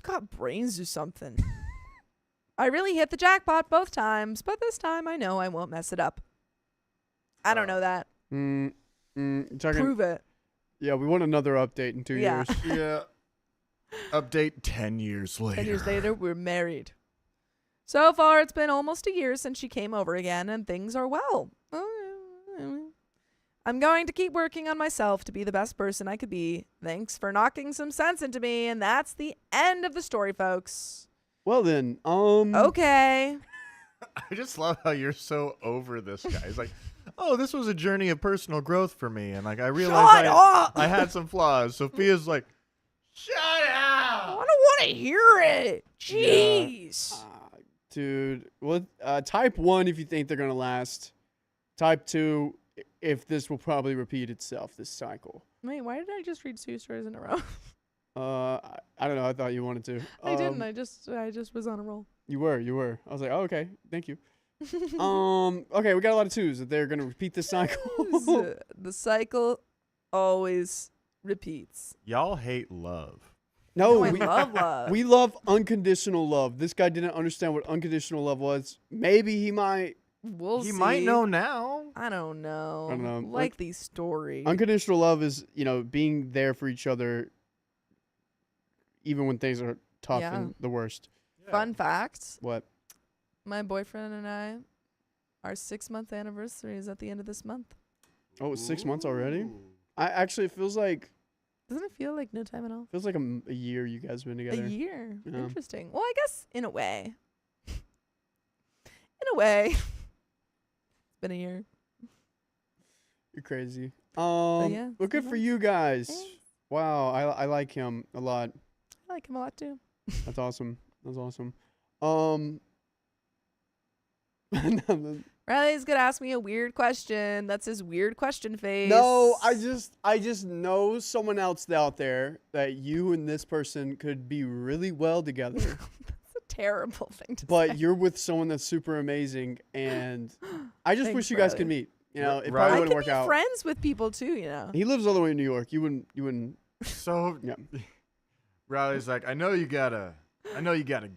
B: got brains or something. I really hit the jackpot both times, but this time I know I won't mess it up. I don't know that. Prove it.
C: Yeah, we want another update in 2
B: Yeah.
C: years.
A: Yeah. Update 10 years later.
B: 10 years later, we're married. So far, it's been almost a year since she came over again, and things are well. I'm going to keep working on myself to be the best person I could be. Thanks for knocking some sense into me, and that's the end of the story, folks.
C: Well then,
B: Okay.
A: I just love how you're so over this guy. He's like, oh, this was a journey of personal growth for me. And like I realized
B: Shut up!
A: I had some flaws. Sophia's like, shut
B: I
A: up.
B: don't want to hear it. Jeez.
C: dude, what? Type 1 if you think they're gonna last. Type 2 if this will probably repeat itself this cycle.
B: Wait, why did I just read 2 stories in a row?
C: I don't know. I thought you wanted to.
B: I didn't. I just was on a roll.
C: You were. I was like, oh, okay, thank you. Okay, we got a lot of 2s. They're gonna repeat this cycle.
B: The cycle always repeats.
A: Y'all hate love.
C: No,
B: I love love.
C: we love unconditional love. This guy didn't understand what unconditional love was. Maybe he might.
B: We'll
A: He
B: see.
A: might know now.
B: I don't know.
C: I don't know.
B: Like these stories.
C: Unconditional love is, being there for each other even when things are tough
B: Yeah.
C: and the worst.
B: Fun fact:
C: What?
B: my boyfriend and I, our 6-month anniversary is at the end of this month.
C: Oh, it's 6 months already? It feels like
B: Doesn't it feel like no time at all?
C: a year you guys been together.
B: A year.
C: Yeah.
B: Interesting. Well, I guess in a way. In a way. It's been a year.
C: You're crazy.
B: yeah,
C: Well, good for you guys. Wow, I like him a lot.
B: I like him a lot too.
C: That's awesome. That was awesome.
B: Riley's gonna ask me a weird question. That's his weird question face.
C: No, I just know someone else out there that you and this person could be really well together.
B: That's a terrible thing to say.
C: But you're with someone that's super amazing, and I just
B: Thanks,
C: wish you guys
B: Riley.
C: could meet. You know, it
A: Right.
C: probably
B: I
C: wouldn't
B: could
C: work
B: be
C: out.
B: friends with people too, you know.
C: He lives all the way in New York. You wouldn't.
A: So
C: Yeah.
A: Riley's like, I know you got a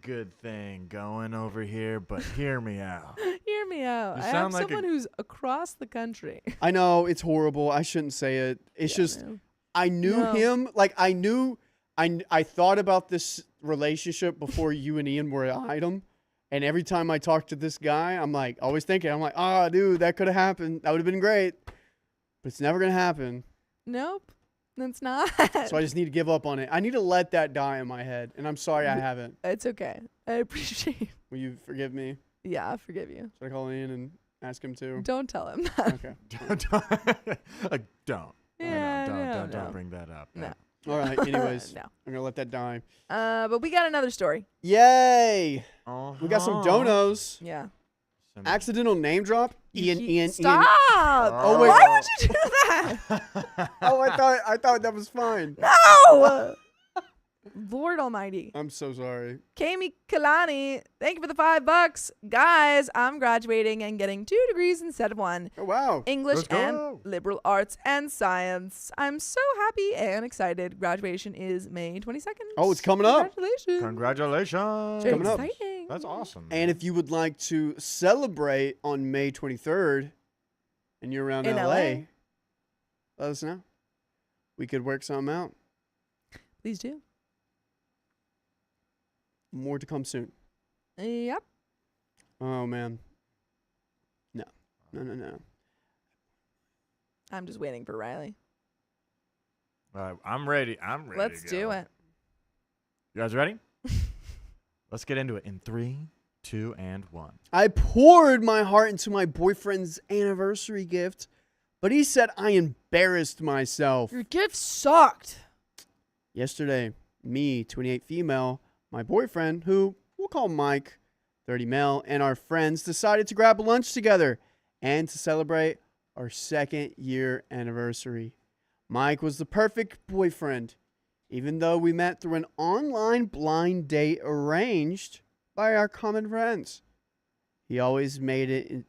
A: good thing going over here, but hear me out.
B: Hear me out.
A: You
B: I have
A: sound like
B: someone who's across the country.
C: I know it's horrible. I shouldn't say it. It's
B: Yeah,
C: just
B: man.
C: I knew
B: No.
C: him. Like I thought about this relationship before you and Ian were an item. And every time I talk to this guy, I'm like, always thinking, I'm like, oh, dude, that could have happened. That would have been great. But it's never going to happen.
B: Nope. That's not.
C: So I just need to give up on it. I need to let that die in my head. And I'm sorry I haven't.
B: It's okay. I appreciate.
C: Will you forgive me?
B: Yeah, I forgive you.
C: Should I call Ian and ask him to?
B: Don't tell him that.
C: Okay.
A: Don't.
B: Yeah,
A: Don't bring that up.
B: No.
C: All right. Anyways,
B: No.
C: I'm going to let that die.
B: But we got another story.
C: Yay. We got some
A: Uh-huh.
C: donos.
B: Yeah.
A: Some-
C: Accidental name drop. Ian.
B: Stop!
A: Oh,
C: wait.
B: Why would you do that?
C: Oh, I thought that was fine.
B: No! Lord Almighty.
C: I'm so sorry.
B: Kami Kalani, thank you for the $5. Guys, I'm graduating and getting 2 degrees instead of 1.
C: Oh, wow.
B: English
A: Let's
B: and
A: go.
B: liberal arts and science. I'm so happy and excited. Graduation is May 22nd.
C: Oh, it's coming up.
B: Congratulations.
A: Congratulations.
C: coming up.
B: Exciting.
A: That's awesome.
C: And if you would like to celebrate on May 23rd and you're around
B: In
C: LA,
B: LA.
C: let us know. We could work something out.
B: Please do.
C: More to come soon.
B: Yep.
C: Oh, man. No.
B: I'm just waiting for Riley.
A: All right, I'm ready.
B: Let's
A: to
B: do
A: go.
B: it.
A: You guys ready? Let's get into it in 3, 2, and 1.
C: I poured my heart into my boyfriend's anniversary gift, but he said I embarrassed myself.
B: Your gift sucked.
C: Yesterday, me, 28 female, my boyfriend, who we'll call Mike, 30 male, and our friends decided to grab lunch together and to celebrate our 2nd year anniversary. Mike was the perfect boyfriend, even though we met through an online blind date arranged by our common friends. He always made it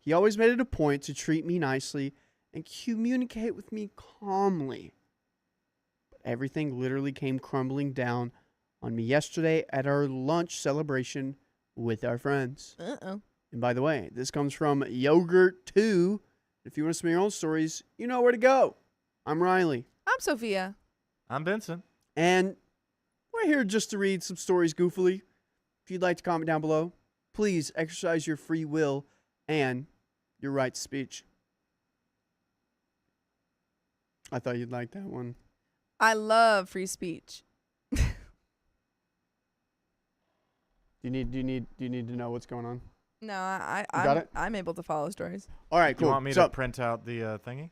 C: a point to treat me nicely and communicate with me calmly. But everything literally came crumbling down on me yesterday at our lunch celebration with our friends.
B: Uh-oh.
C: And by the way, this comes from Yogurt2. If you want to submit your own stories, you know where to go. I'm Riley.
B: I'm Sophia.
A: I'm Benson.
C: And we're here just to read some stories goofily. If you'd like to comment down below, please exercise your free will and your right to speech. I thought you'd like that one.
B: I love free speech.
C: Do you need to know what's going on?
B: No,
C: got it?
B: I'm able to follow stories.
C: All right, cool.
A: You want me
C: So-
A: to print out the thingy?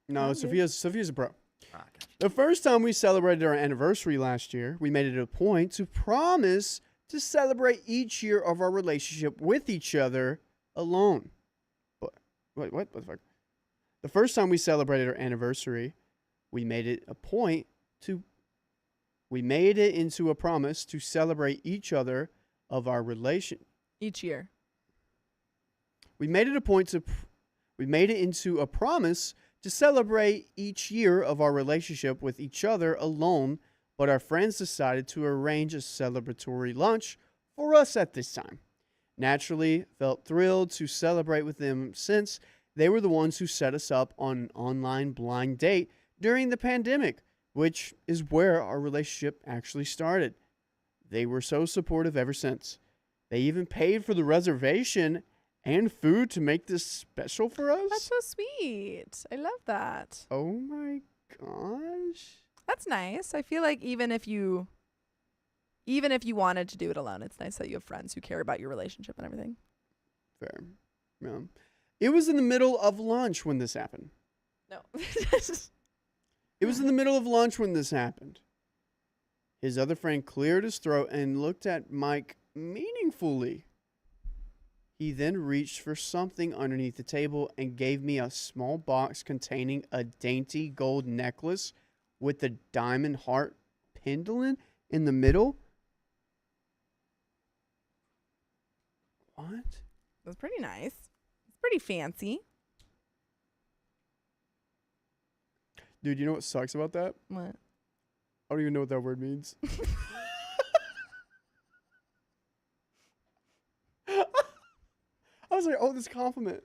C: No,
B: I'm good.
C: Sophia's a pro.
A: Ah, gotcha.
C: The first time we celebrated our anniversary last year, we made it a point to promise to celebrate each year of our relationship with each other alone. But wait, what the fuck? The first time we celebrated our anniversary, we made it into a promise to celebrate each other of our relation.
B: Each year.
C: We made it into a promise to celebrate each year of our relationship with each other alone, but our friends decided to arrange a celebratory lunch for us at this time. Naturally, felt thrilled to celebrate with them since they were the ones who set us up on an online blind date during the pandemic, which is where our relationship actually started. They were so supportive ever since. They even paid for the reservation and food to make this special for us.
B: That's so sweet. I love that.
C: Oh my gosh.
B: That's nice. I feel like even if you wanted to do it alone, it's nice that you have friends who care about your relationship and everything.
C: Fair. Yeah. It was in the middle of lunch when this happened.
B: No.
C: It was in the middle of lunch when this happened. His other friend cleared his throat and looked at Mike meaningfully. He then reached for something underneath the table and gave me a small box containing a dainty gold necklace with a diamond heart pendulum in the middle. What?
B: That's pretty nice. It's pretty fancy.
C: Dude, you know what sucks about that?
B: What?
C: I don't even know what that word means. I was like, oh, this compliment.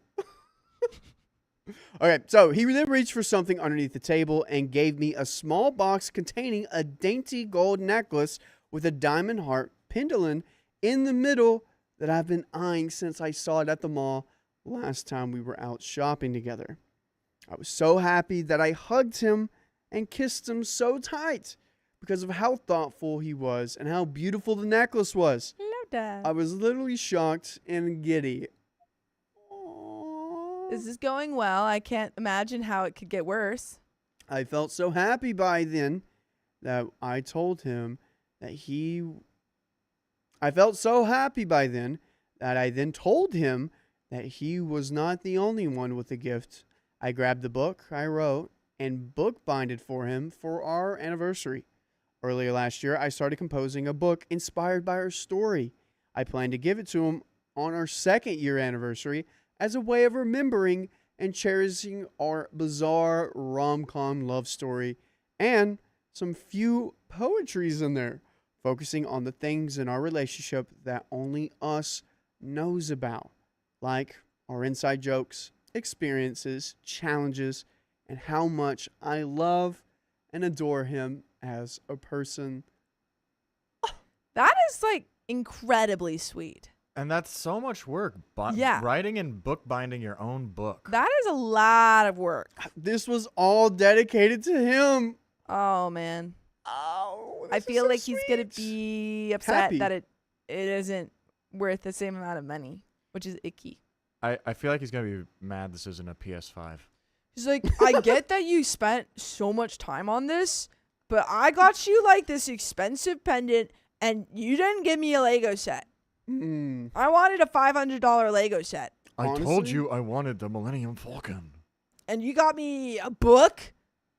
C: Okay, so he then reached for something underneath the table and gave me a small box containing a dainty gold necklace with a diamond heart pendulum in the middle that I've been eyeing since I saw it at the mall last time we were out shopping together. I was so happy that I hugged him and kissed him so tight because of how thoughtful he was and how beautiful the necklace was.
B: Hello, Dad.
C: I was literally shocked and giddy.
B: This is going well. I can't imagine how it could get worse.
C: I felt so happy by then that I told him that I felt so happy by then that I then told him that he was not the only one with a gift. I grabbed the book I wrote and bookbinded for him for our anniversary. Earlier last year, I started composing a book inspired by our story. I plan to give it to him on our 2nd year anniversary as a way of remembering and cherishing our bizarre rom-com love story and some few poetries in there, focusing on the things in our relationship that only us knows about, like our inside jokes, experiences, challenges, and how much I love and adore him as a person.
B: That is like incredibly sweet.
A: And that's so much work.
B: Yeah.
A: Writing and bookbinding your own book.
B: That is a lot of work.
C: This was all dedicated to him.
B: Oh, man.
C: Oh,
B: I
C: this is
B: feel
C: so
B: like he's going to
C: sweet.
B: be upset
C: Happy.
B: that it isn't worth the same amount of money, which is icky.
A: I feel like he's going to be mad this isn't a PS5.
B: He's like, I get that you spent so much time on this, but I got you like this expensive pendant and you didn't give me a Lego set. I wanted a $500 Lego set.
A: I told
C: Honestly?
A: you I wanted the Millennium Falcon.
B: And you got me a book?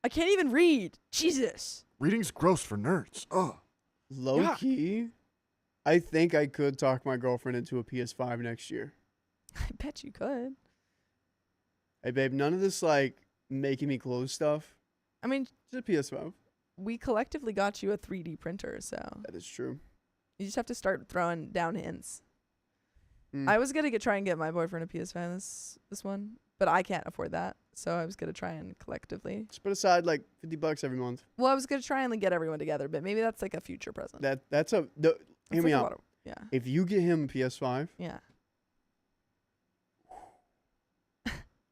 B: I can't even read. Jesus.
A: Reading's gross for nerds. Ugh.
C: Low key, I think I could talk my girlfriend into a PS5 next year.
B: I bet you could.
C: Hey, babe, none of this, like, making me clothes stuff.
B: I mean,
C: Just a PS5.
B: we collectively got you a 3D printer, so
C: That is true.
B: you just have to start throwing down hints.
C: Mm.
B: I was going to try and get my boyfriend a PS5 this one, but I can't afford that. So I was going to try and collectively.
C: Just put aside, like, $50 every month.
B: Well, I was going to try and like, get everyone together, but maybe that's like a future present.
C: That's a...
B: That's
C: hear me
B: like a
C: out.
B: lot of- yeah.
C: If you get him a PS5,
B: Yeah.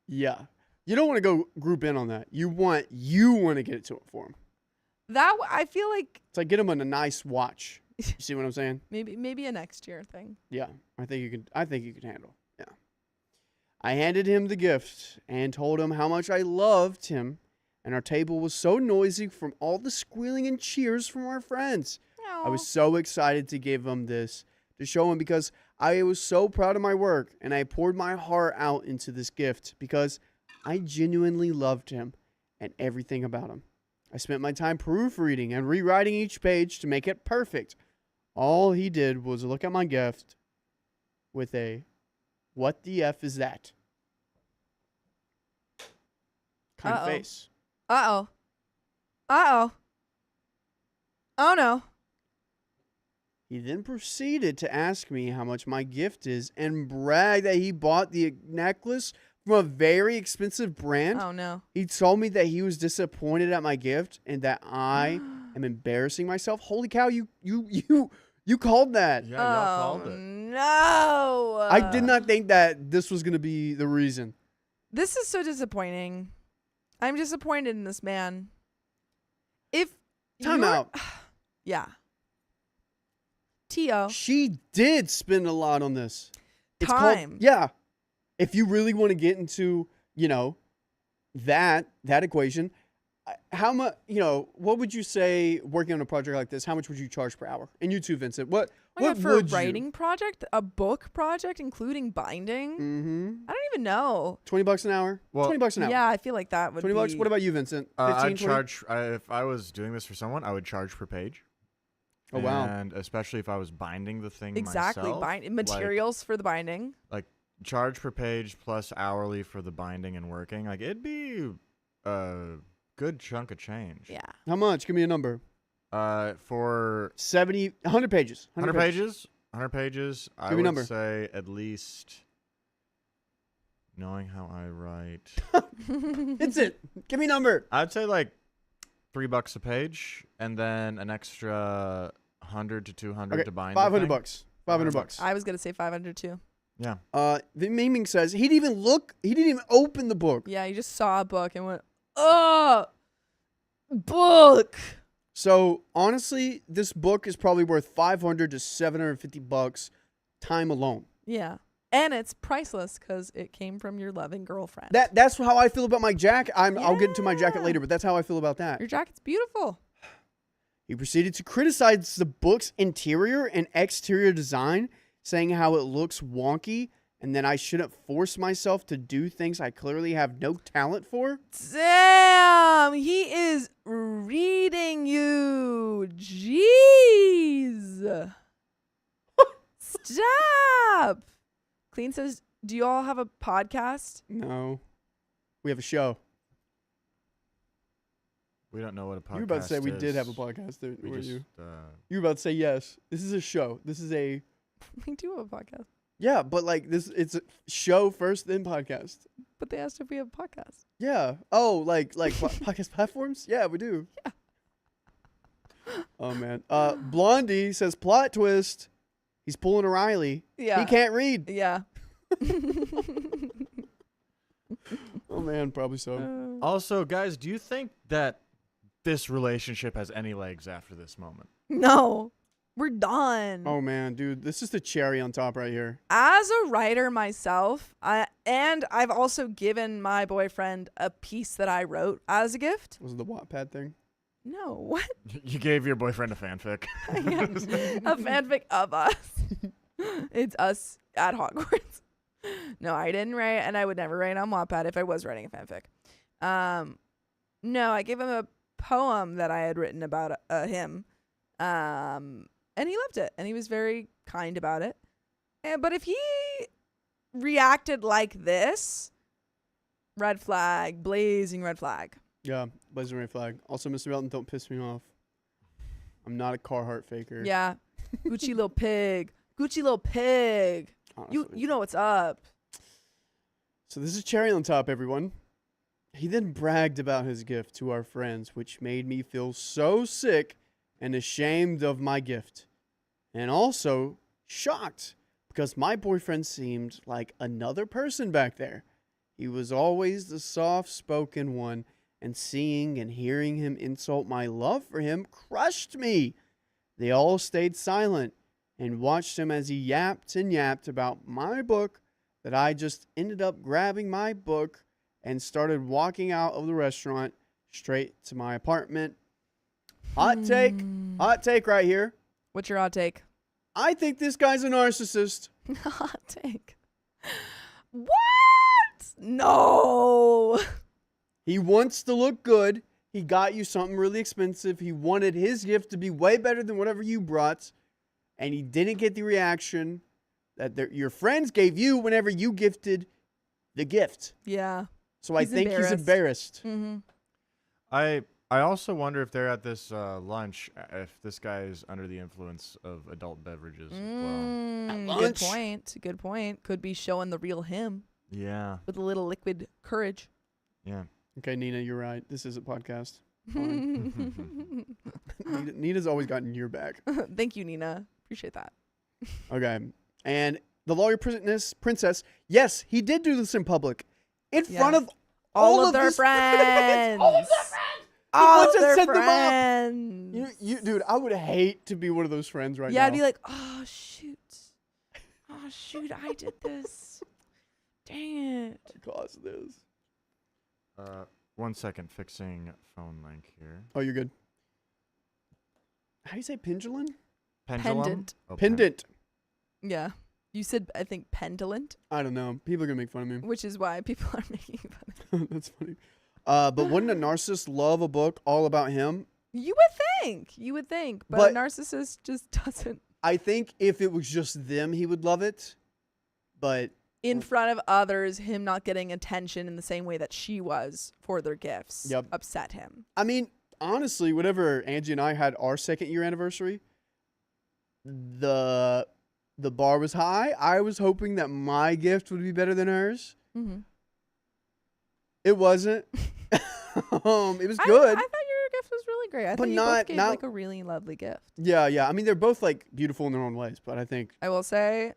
C: yeah. You don't want to go group in on that. You want to get it to him for him.
B: I feel like
C: It's like get him a nice watch. You see what I'm saying?
B: maybe a next year thing.
C: Yeah, I think you can handle. Yeah. I handed him the gift and told him how much I loved him, and our table was so noisy from all the squealing and cheers from our friends. I was so excited to give him this, to show him because I was so proud of my work, and I poured my heart out into this gift because I genuinely loved him and everything about him. I spent my time proofreading and rewriting each page to make it perfect. All he did was look at my gift with a, "What the F is that?" kind of
B: Uh-oh.
C: face.
B: Uh-oh. Uh-oh. Oh, no.
C: He then proceeded to ask me how much my gift is and brag that he bought the necklace from a very expensive brand.
B: Oh, no.
C: He told me that he was disappointed at my gift and that I am embarrassing myself. Holy cow, you called that.
A: Yeah, y'all
B: Oh,
A: called it.
B: no.
C: I did not think that this was going to be the reason.
B: This is so disappointing. I'm disappointed in this man. If
C: Time
B: you're-
C: out.
B: Yeah. T.O.
C: She did spend a lot on this. It's
B: Time.
C: called, yeah. If you really want to get into, that equation, how much, what would you say working on a project like this, how much would you charge per hour? And you too, Vincent, what
B: for
C: would
B: a writing project, a book project, including binding?
C: Mm-hmm.
B: I don't even know.
C: $20 an hour?
A: Well,
C: $20 an hour.
B: Yeah, I feel like that would be.
C: $20. What about you, Vincent? 15,
A: I'd
C: 20?
A: charge, if I was doing this for someone, I would charge per page.
C: Oh, wow.
A: And especially if I was binding the thing
B: Exactly.
A: myself.
B: Materials for the binding.
A: Charge per page plus hourly for the binding and working. Like, it'd be a good chunk of change.
B: Yeah.
C: How much? Give me a number.
A: For
C: 100 pages.
A: 100 pages? 100 pages, I
C: Give me a
A: would
C: number.
A: say at least, knowing how I write,
C: Vincent, give me a number.
A: I'd say like $3 a page, and then an extra 100 to 200 to bind.
C: $500.
A: the thing.
C: $500.
B: I was gonna say 500 too.
A: Yeah.
C: The Miming says he didn't even open the book.
B: Yeah, you just saw a book and went, oh, book.
C: So honestly, this book is probably worth $500 to $750 time alone.
B: Yeah. And it's priceless because it came from your loving girlfriend.
C: That's how I feel about my jacket. I'll get into my jacket
B: Yeah.
C: later, but that's how I feel about that.
B: Your jacket's beautiful.
C: He proceeded to criticize the book's interior and exterior design, saying how it looks wonky and then I shouldn't force myself to do things I clearly have no talent for.
B: Damn, he is reading you. Jeez. Stop. Clean says, do you all have a podcast?
C: No. We have a show.
A: We don't know what a podcast is.
C: You were about to say we did have a podcast,
A: We
C: were
A: just,
C: you? You were about to say yes. This is a show. This is a...
B: We do have a podcast.
C: Yeah, but like this, it's a show first, then podcast.
B: But they asked if we have a podcast.
C: Yeah. Oh, like podcast platforms? Yeah, we do.
B: Yeah.
C: Oh man. Blondie says plot twist. He's pulling a Riley.
B: Yeah.
C: He can't read.
B: Yeah.
C: Oh man, probably so.
A: Also, guys, do you think that this relationship has any legs after this moment?
B: No. We're done.
C: Oh man, dude, this is the cherry on top right here.
B: As a writer myself, I've also given my boyfriend a piece that I wrote as a gift.
C: Was it the Wattpad thing?
B: No, what?
A: You gave your boyfriend a fanfic.
B: A fanfic of us. It's us at Hogwarts. No, I didn't write, and I would never write on Wattpad if I was writing a fanfic. No, I gave him a poem that I had written about him. And he loved it, and he was very kind about it. But if he reacted like this, red flag, blazing red flag.
C: Yeah, blazing red flag. Also, Mr. Melton, don't piss me off. I'm not a Carhartt faker.
B: Yeah, Gucci little pig, Gucci little pig.
C: Honestly.
B: You know what's up.
C: So this is cherry on top, everyone. He then bragged about his gift to our friends, which made me feel so sick and ashamed of my gift. And also shocked because my boyfriend seemed like another person back there. He was always the soft-spoken one, and seeing and hearing him insult my love for him crushed me. They all stayed silent and watched him as he yapped and yapped about my book that I just ended up grabbing my book and started walking out of the restaurant straight to my apartment. Hot take right here.
B: What's your hot take?
C: I think this guy's a narcissist.
B: Hot take. What? No.
C: He wants to look good. He got you something really expensive. He wanted his gift to be way better than whatever you brought. And he didn't get the reaction that your friends gave you whenever you gifted the gift.
B: Yeah.
C: So I think he's embarrassed.
B: Mm-hmm.
A: I also wonder if they're at this lunch, if this guy is under the influence of adult beverages as well.
C: At
B: Good
C: lunch?
B: point. Good point. Could be showing the real him
A: Yeah.
B: with a little liquid courage.
A: Yeah.
C: Okay, Nina, you're right. This is a podcast.
B: Thank
C: Nina's always gotten your back.
B: you, Nina. Appreciate that.
C: Okay. And the lawyer princess, yes, he did do this in public. In front of
B: all of their
C: his
B: friends.
C: All of their friends.
B: All
C: wants to
B: their
C: set them up.
B: friends.
C: You, dude, I would hate to be one of those friends right now.
B: Yeah, I'd be like, oh, shoot. Oh, shoot, I did this. Dang it.
C: Because this.
A: 1 second, fixing phone link here.
C: Oh, you're good. How do you say pendulum?
A: Pendulum?
B: Pendant.
A: Oh,
C: Pendant.
B: Yeah. You said, I think, pendulent,
C: I don't know. People are gonna make fun of me.
B: which is why people are making fun of
C: That's funny. But wouldn't a narcissist love a book all about him?
B: You would think. But a
C: But-
B: narcissist just doesn't.
C: I think if it was just them, he would love it. But
B: In front of others, him not getting attention in the same way that she was for their gifts
C: Yep.
B: upset him.
C: I mean, honestly, whenever Angie and I had our 2nd year anniversary, the bar was high. I was hoping that my gift would be better than hers.
B: Mm-hmm.
C: It wasn't. It was
B: I
C: good.
B: thought your gift was really great. I
C: But
B: thought you
C: not-
B: both gave
C: not-
B: like a really lovely gift.
C: Yeah. I mean, they're both like beautiful in their own ways, but I think
B: I will say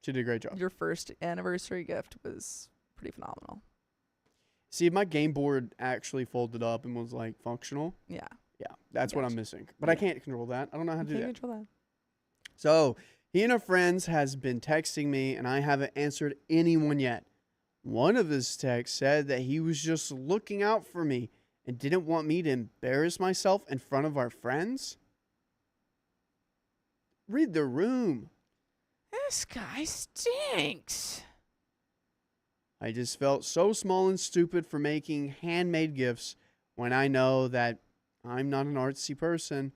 C: she did a great job.
B: your first anniversary gift was pretty phenomenal.
C: See, if my game board actually folded up and was like functional,
B: Yeah.
C: that's what
B: Gotcha.
C: I'm missing. But I
B: Yeah.
C: can't control that. I don't know how to
B: You
C: do
B: can't
C: that.
B: control that.
C: So he and her friends has been texting me, and I haven't answered anyone yet. One of his texts said that he was just looking out for me and didn't want me to embarrass myself in front of our friends. Read the room.
B: This guy stinks.
C: I just felt so small and stupid for making handmade gifts when I know that I'm not an artsy person.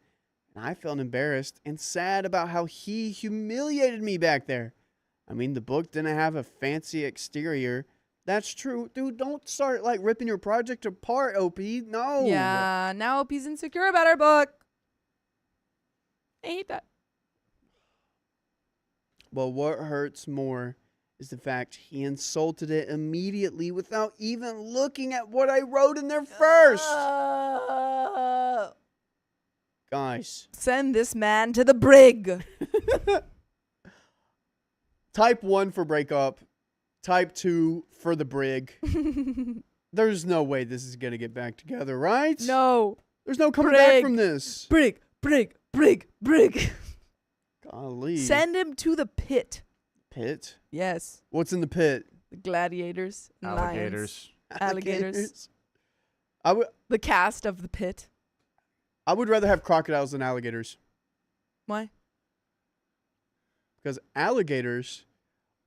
C: And I felt embarrassed and sad about how he humiliated me back there. I mean, the book didn't have a fancy exterior. That's true. Dude, don't start like ripping your project apart, OP. No.
B: Yeah. Now Opie's insecure about her book. I hate that.
C: But what hurts more is the fact he insulted it immediately without even looking at what I wrote in there first. Guys.
B: Send this man to the brig.
C: Type 1 for breakup. Type 2 for the brig. There's no way this is going to get back together, right?
B: No.
C: There's no coming back
B: Brig.
C: from this.
B: Brig.
C: Golly.
B: Send him to the pit.
C: Pit?
B: Yes.
C: What's in the pit?
B: The gladiators. And lions.
A: Alligators.
B: Alligators.
C: I
B: The cast of the pit.
C: would rather have crocodiles than alligators.
B: Why?
C: Because alligators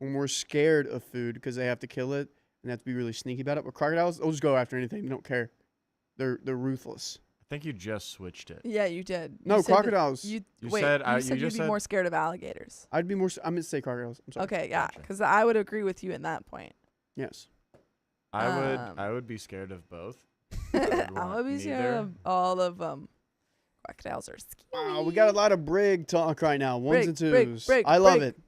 C: are more scared of food because they have to kill it and they have to be really sneaky about it. But crocodiles, they'll just go after anything. They don't care. They're ruthless.
A: I think you just switched it.
B: Yeah, you did.
C: No,
B: You said that-
C: crocodiles.
B: You
A: You
B: wait,
A: said-
B: you
A: you
B: said you'd
A: just
B: be
A: said-
B: more scared of alligators.
C: I'd be more. I'm going to say crocodiles. I'm sorry.
B: Okay, yeah,
A: Gotcha.
B: because I would agree with you in that point.
C: Yes.
A: I would be scared of both. I would
B: I'm
A: want
B: gonna be scared
A: neither.
B: of all of them. Crocodiles are scary.
C: Wow, we got a lot of brig talk right now. Ones
B: Brig,
C: and twos.
B: brig, brig,
C: I love
B: brig.
C: it.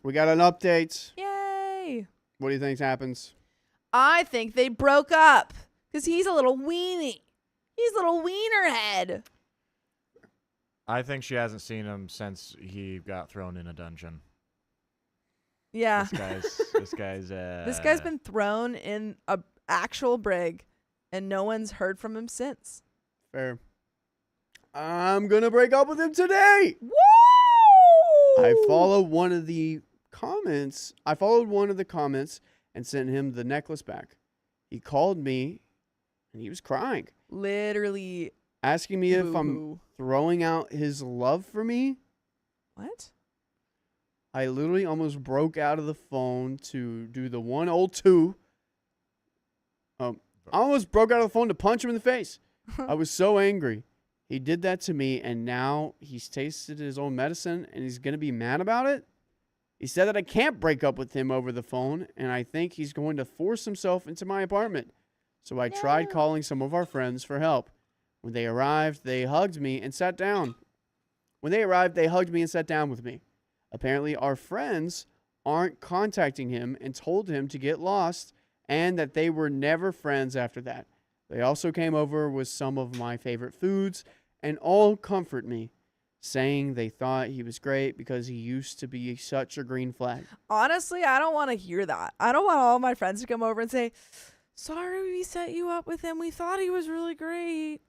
C: We got an update.
B: Yay!
C: What do you think happens?
B: I think they broke up because he's a little weenie. He's a little wiener head.
A: I think she hasn't seen him since he got thrown in a dungeon.
B: Yeah.
A: This guy's
B: This guy's been thrown in a actual brig, and no one's heard from him since.
C: Fair. I'm going to break up with him today.
B: Woo!
C: I followed one of the comments. And sent him the necklace back. He called me and he was crying,
B: Literally.
C: asking me if I'm
B: boo-hoo.
C: throwing out his love for me.
B: What?
C: I literally almost broke out of the phone to do the 102. I almost broke out of the phone to punch him in the face. I was so angry. He did that to me, and now he's tasted his own medicine, and he's going to be mad about it. He said that I can't break up with him over the phone, and I think he's going to force himself into my apartment. So I tried
B: No.
C: calling some of our friends for help. When they arrived, they hugged me and sat down. With me. Apparently, our friends aren't contacting him and told him to get lost and that they were never friends after that. They also came over with some of my favorite foods and all comfort me, saying they thought he was great because he used to be such a green flag.
B: Honestly, I don't want to hear that. I don't want all my friends to come over and say, sorry we set you up with him. We thought he was really great.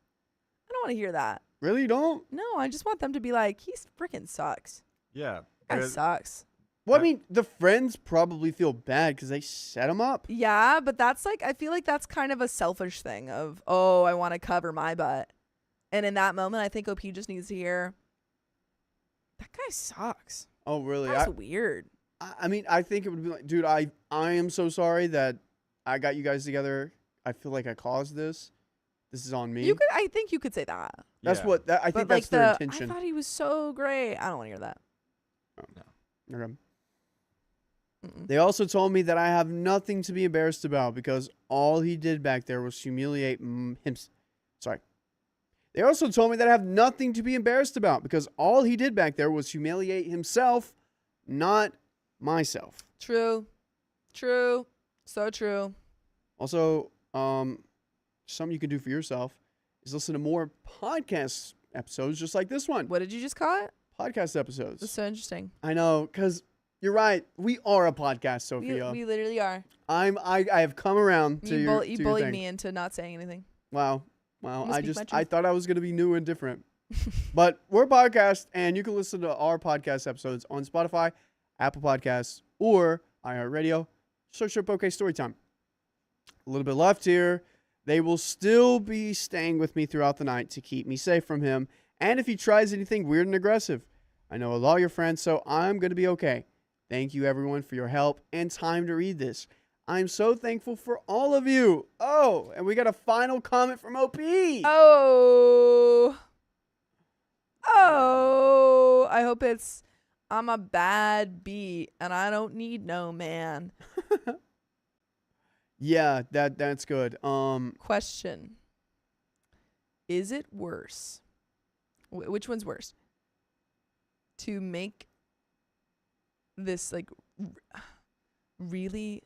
B: I don't want to hear that.
C: Really, you don't?
B: No, I just want them to be like, he freaking sucks.
A: Yeah.
B: Guy
A: because
B: sucks.
C: Well, I mean, the friends probably feel bad because they set him up.
B: Yeah, but that's like, I feel like that's kind of a selfish thing of, oh, I want to cover my butt. And in that moment, I think OP just needs to hear, that guy sucks.
C: Oh, really?
B: That's weird.
C: I mean, I think it would be like, dude, I am so sorry that I got you guys together. I feel like I caused this. This is on me.
B: I think you could say that.
C: That's
A: Yeah.
C: what, I think
B: But
C: that's
B: like
C: their
B: I
C: intention.
B: thought he was so great. I don't want to hear that.
C: Okay.
B: Mm-mm.
C: They also told me that I have nothing to be embarrassed about because all he did back there was humiliate him. Sorry. They also told me that I have nothing to be embarrassed about because all he did back there was humiliate himself, not myself.
B: True. So true.
C: Also, something you can do for yourself is listen to more podcast episodes just like this one.
B: What did you just call it?
C: Podcast episodes.
B: That's so interesting.
C: I know, because you're right. We are a podcast, Sophia.
B: We literally are.
C: I have come around to your
B: You
C: to your
B: bullied
C: thing.
B: me into not saying anything.
C: Wow.
B: I'm gonna speak my
C: I
B: truth.
C: thought I was going to be new and different. But we're a podcast, and you can listen to our podcast episodes on Spotify, Apple Podcasts, or iHeartRadio. Search up OK Storytime. A little bit left here. They will still be staying with me throughout the night to keep me safe from him. And if he tries anything weird and aggressive, I know a lot of your friends, so I'm going to be okay. Thank you, everyone, for your help and time to read this. I'm so thankful for all of you. Oh, and we got a final comment from OP.
B: Oh, I hope it's, I'm a bad bee and I don't need no man.
C: Yeah, that's good.
B: Question. Is it worse? Which one's worse? To make this like really,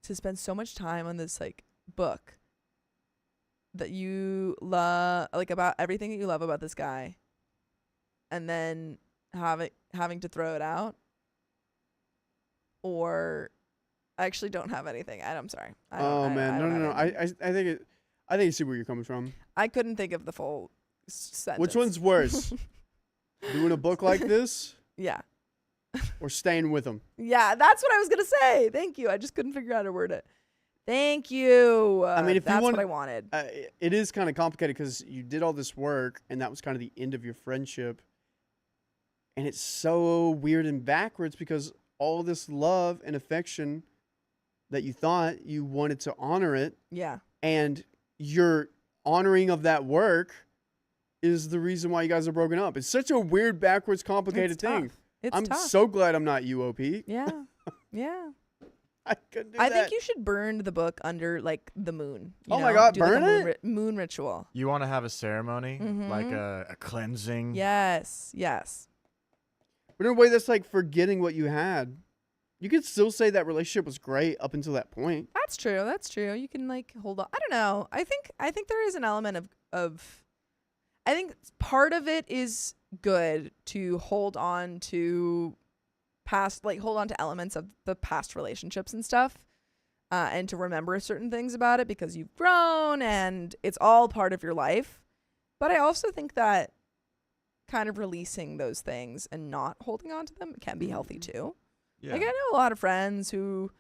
B: to spend so much time on this like book that you love, like about everything that you love about this guy, and then having to throw it out, or I actually don't have anything. I'm sorry.
C: No. I think I see where you're coming from.
B: I couldn't think of the full sentence.
C: Which one's worse? Doing a book like this
B: Yeah.
C: or staying with him?
B: Yeah, that's what I was going to say. Thank you. I just couldn't figure out how to word it. Thank you.
C: I mean, if
B: that's
C: you want,
B: what I wanted.
C: It is kind of complicated because you did all this work and that was kind of the end of your friendship. And it's so weird and backwards because all this love and affection that you thought you wanted to honor it,
B: Yeah.
C: and your honoring of that work is the reason why you guys are broken up. It's such a weird, backwards, complicated
B: It's
C: thing.
B: tough. It's
C: I'm
B: tough.
C: so glad I'm not you, OP.
B: Yeah. Yeah.
C: I couldn't do
B: I
C: that.
B: think you should burn the book under like the moon. You
C: Oh my
B: know?
C: God,
B: Do, like,
C: burn
B: a moon
C: it?
B: moon ritual.
A: You want to have a ceremony, like
B: Mhm.
A: a cleansing?
B: Yes.
C: But in a way, that's like forgetting what you had. You could still say that relationship was great up until that point.
B: That's true. You can like hold on. I don't know. I think there is an element of I think part of it is good to hold on to elements of the past relationships and stuff, and to remember certain things about it because you've grown and it's all part of your life. But I also think that kind of releasing those things and not holding on to them can be healthy too.
A: Yeah.
B: Like I know a lot of friends who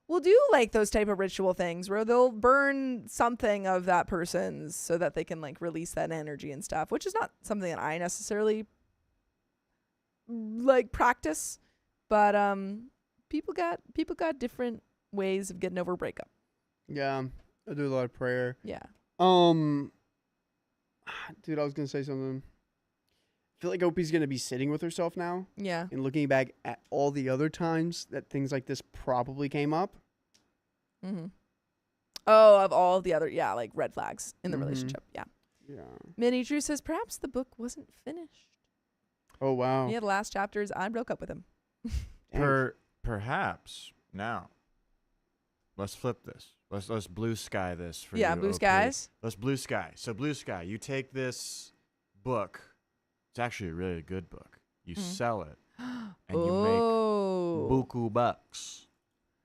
B: will do like those type of ritual things where they'll burn something of that person's so that they can like release that energy and stuff, which is not something that I necessarily like practice, but people got different ways of getting over a breakup.
C: Yeah, I do a lot of prayer.
B: Yeah.
C: Dude, I was gonna say something. I feel like OP's gonna be sitting with herself now
B: Yeah.
C: and looking back at all the other times that things like this probably came up.
B: Mhm. Oh, of all the other like red flags in the
C: Mhm.
B: relationship. Yeah.
C: Yeah.
B: Minnie Drew says perhaps the book wasn't finished.
C: Oh wow.
B: Yeah, the last chapter is I broke up with him.
C: Dang.
A: Perhaps now. Let's flip this. Let's blue sky this for
B: Yeah,
A: you,
B: blue
A: OP.
B: skies.
A: Let's blue sky. So blue sky, you take this book. It's actually a really good book. You sell it and you make buku bucks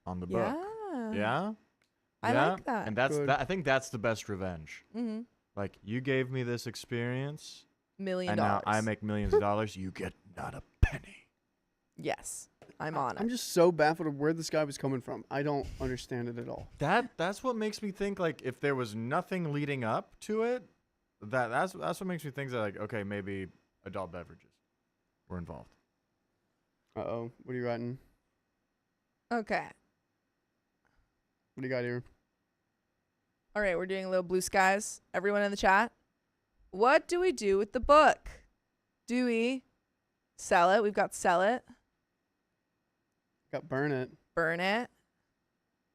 A: on the book. Yeah?
B: I
A: Yeah?
B: like that.
A: And that's
C: Good.
A: I think that's the best revenge.
B: Mm-hmm.
A: Like you gave me this experience
B: $1 million.
A: and now I make millions of dollars, you get not a penny.
B: Yes. I'm on it.
C: I'm just so baffled of where this guy was coming from. I don't understand it at all.
A: That's what makes me think, like, if there was nothing leading up to it, that's what makes me think that, like, okay, maybe adult beverages were involved.
C: Uh-oh. What are you writing?
B: Okay.
C: What do you got here?
B: All right, we're doing a little blue skies. Everyone in the chat. What do we do with the book? Do we sell it? We've got sell it,
C: Got burn it.
B: burn it.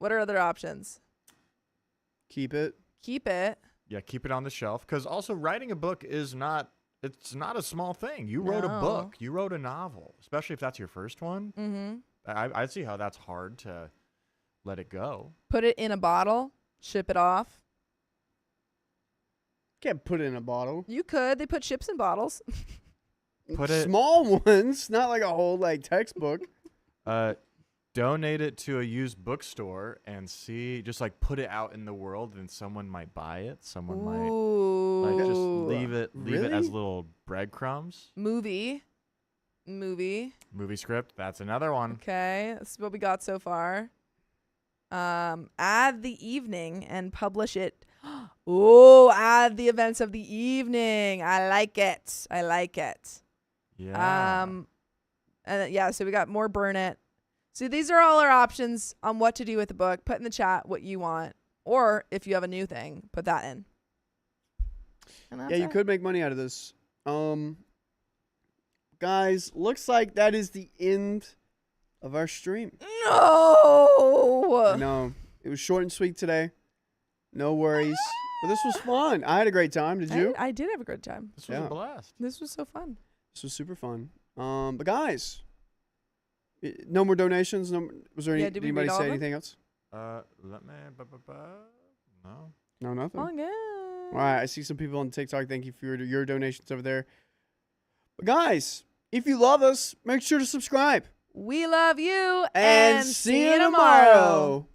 B: What are other options?
C: Keep it.
B: Keep it.
A: Yeah, keep it on the shelf. Because also writing a book it's not a small thing. You wrote a
B: No.
A: book. You wrote a novel, especially if that's your first one.
B: Mm-hmm.
A: I see how that's hard to let it go.
B: Put it in a bottle. Ship it off.
C: Can't put it in a bottle.
B: You could. They put ships in bottles.
A: Put it-
C: Small ones, not like a whole like textbook.
A: Donate it to a used bookstore and see, just like put it out in the world, and someone might buy it. Someone might like just
B: Ooh.
A: leave it
C: Really?
A: as little breadcrumbs.
B: Movie.
A: Movie script. That's another one.
B: Okay, this is what we got so far. Add the evening and publish it. Oh, add the events of the evening. I like it.
A: Yeah.
B: And yeah, so we got more burn it. So these are all our options on what to do with the book. Put in the chat what you want, or if you have a new thing, put that in. And that's
C: Yeah, you
B: it.
C: could make money out of this. Guys, looks like that is the end of our stream.
B: No.
C: I know. It was short and sweet today. No worries. But this was fun. I had a great time. Did you?
B: I did have a good time.
A: This was
C: Yeah.
A: a blast.
B: This was so fun.
C: This was super fun. But guys, no more donations. Was there
B: Yeah,
C: any?
B: did
C: Did
B: we read
C: anybody
B: all
C: say
B: of them?
C: anything else?
A: Let me. No.
C: No, nothing.
B: Oh, yeah.
C: All right, I see some people on TikTok. Thank you for your donations over there. But guys, if you love us, make sure to subscribe.
B: We love you
C: And see you tomorrow.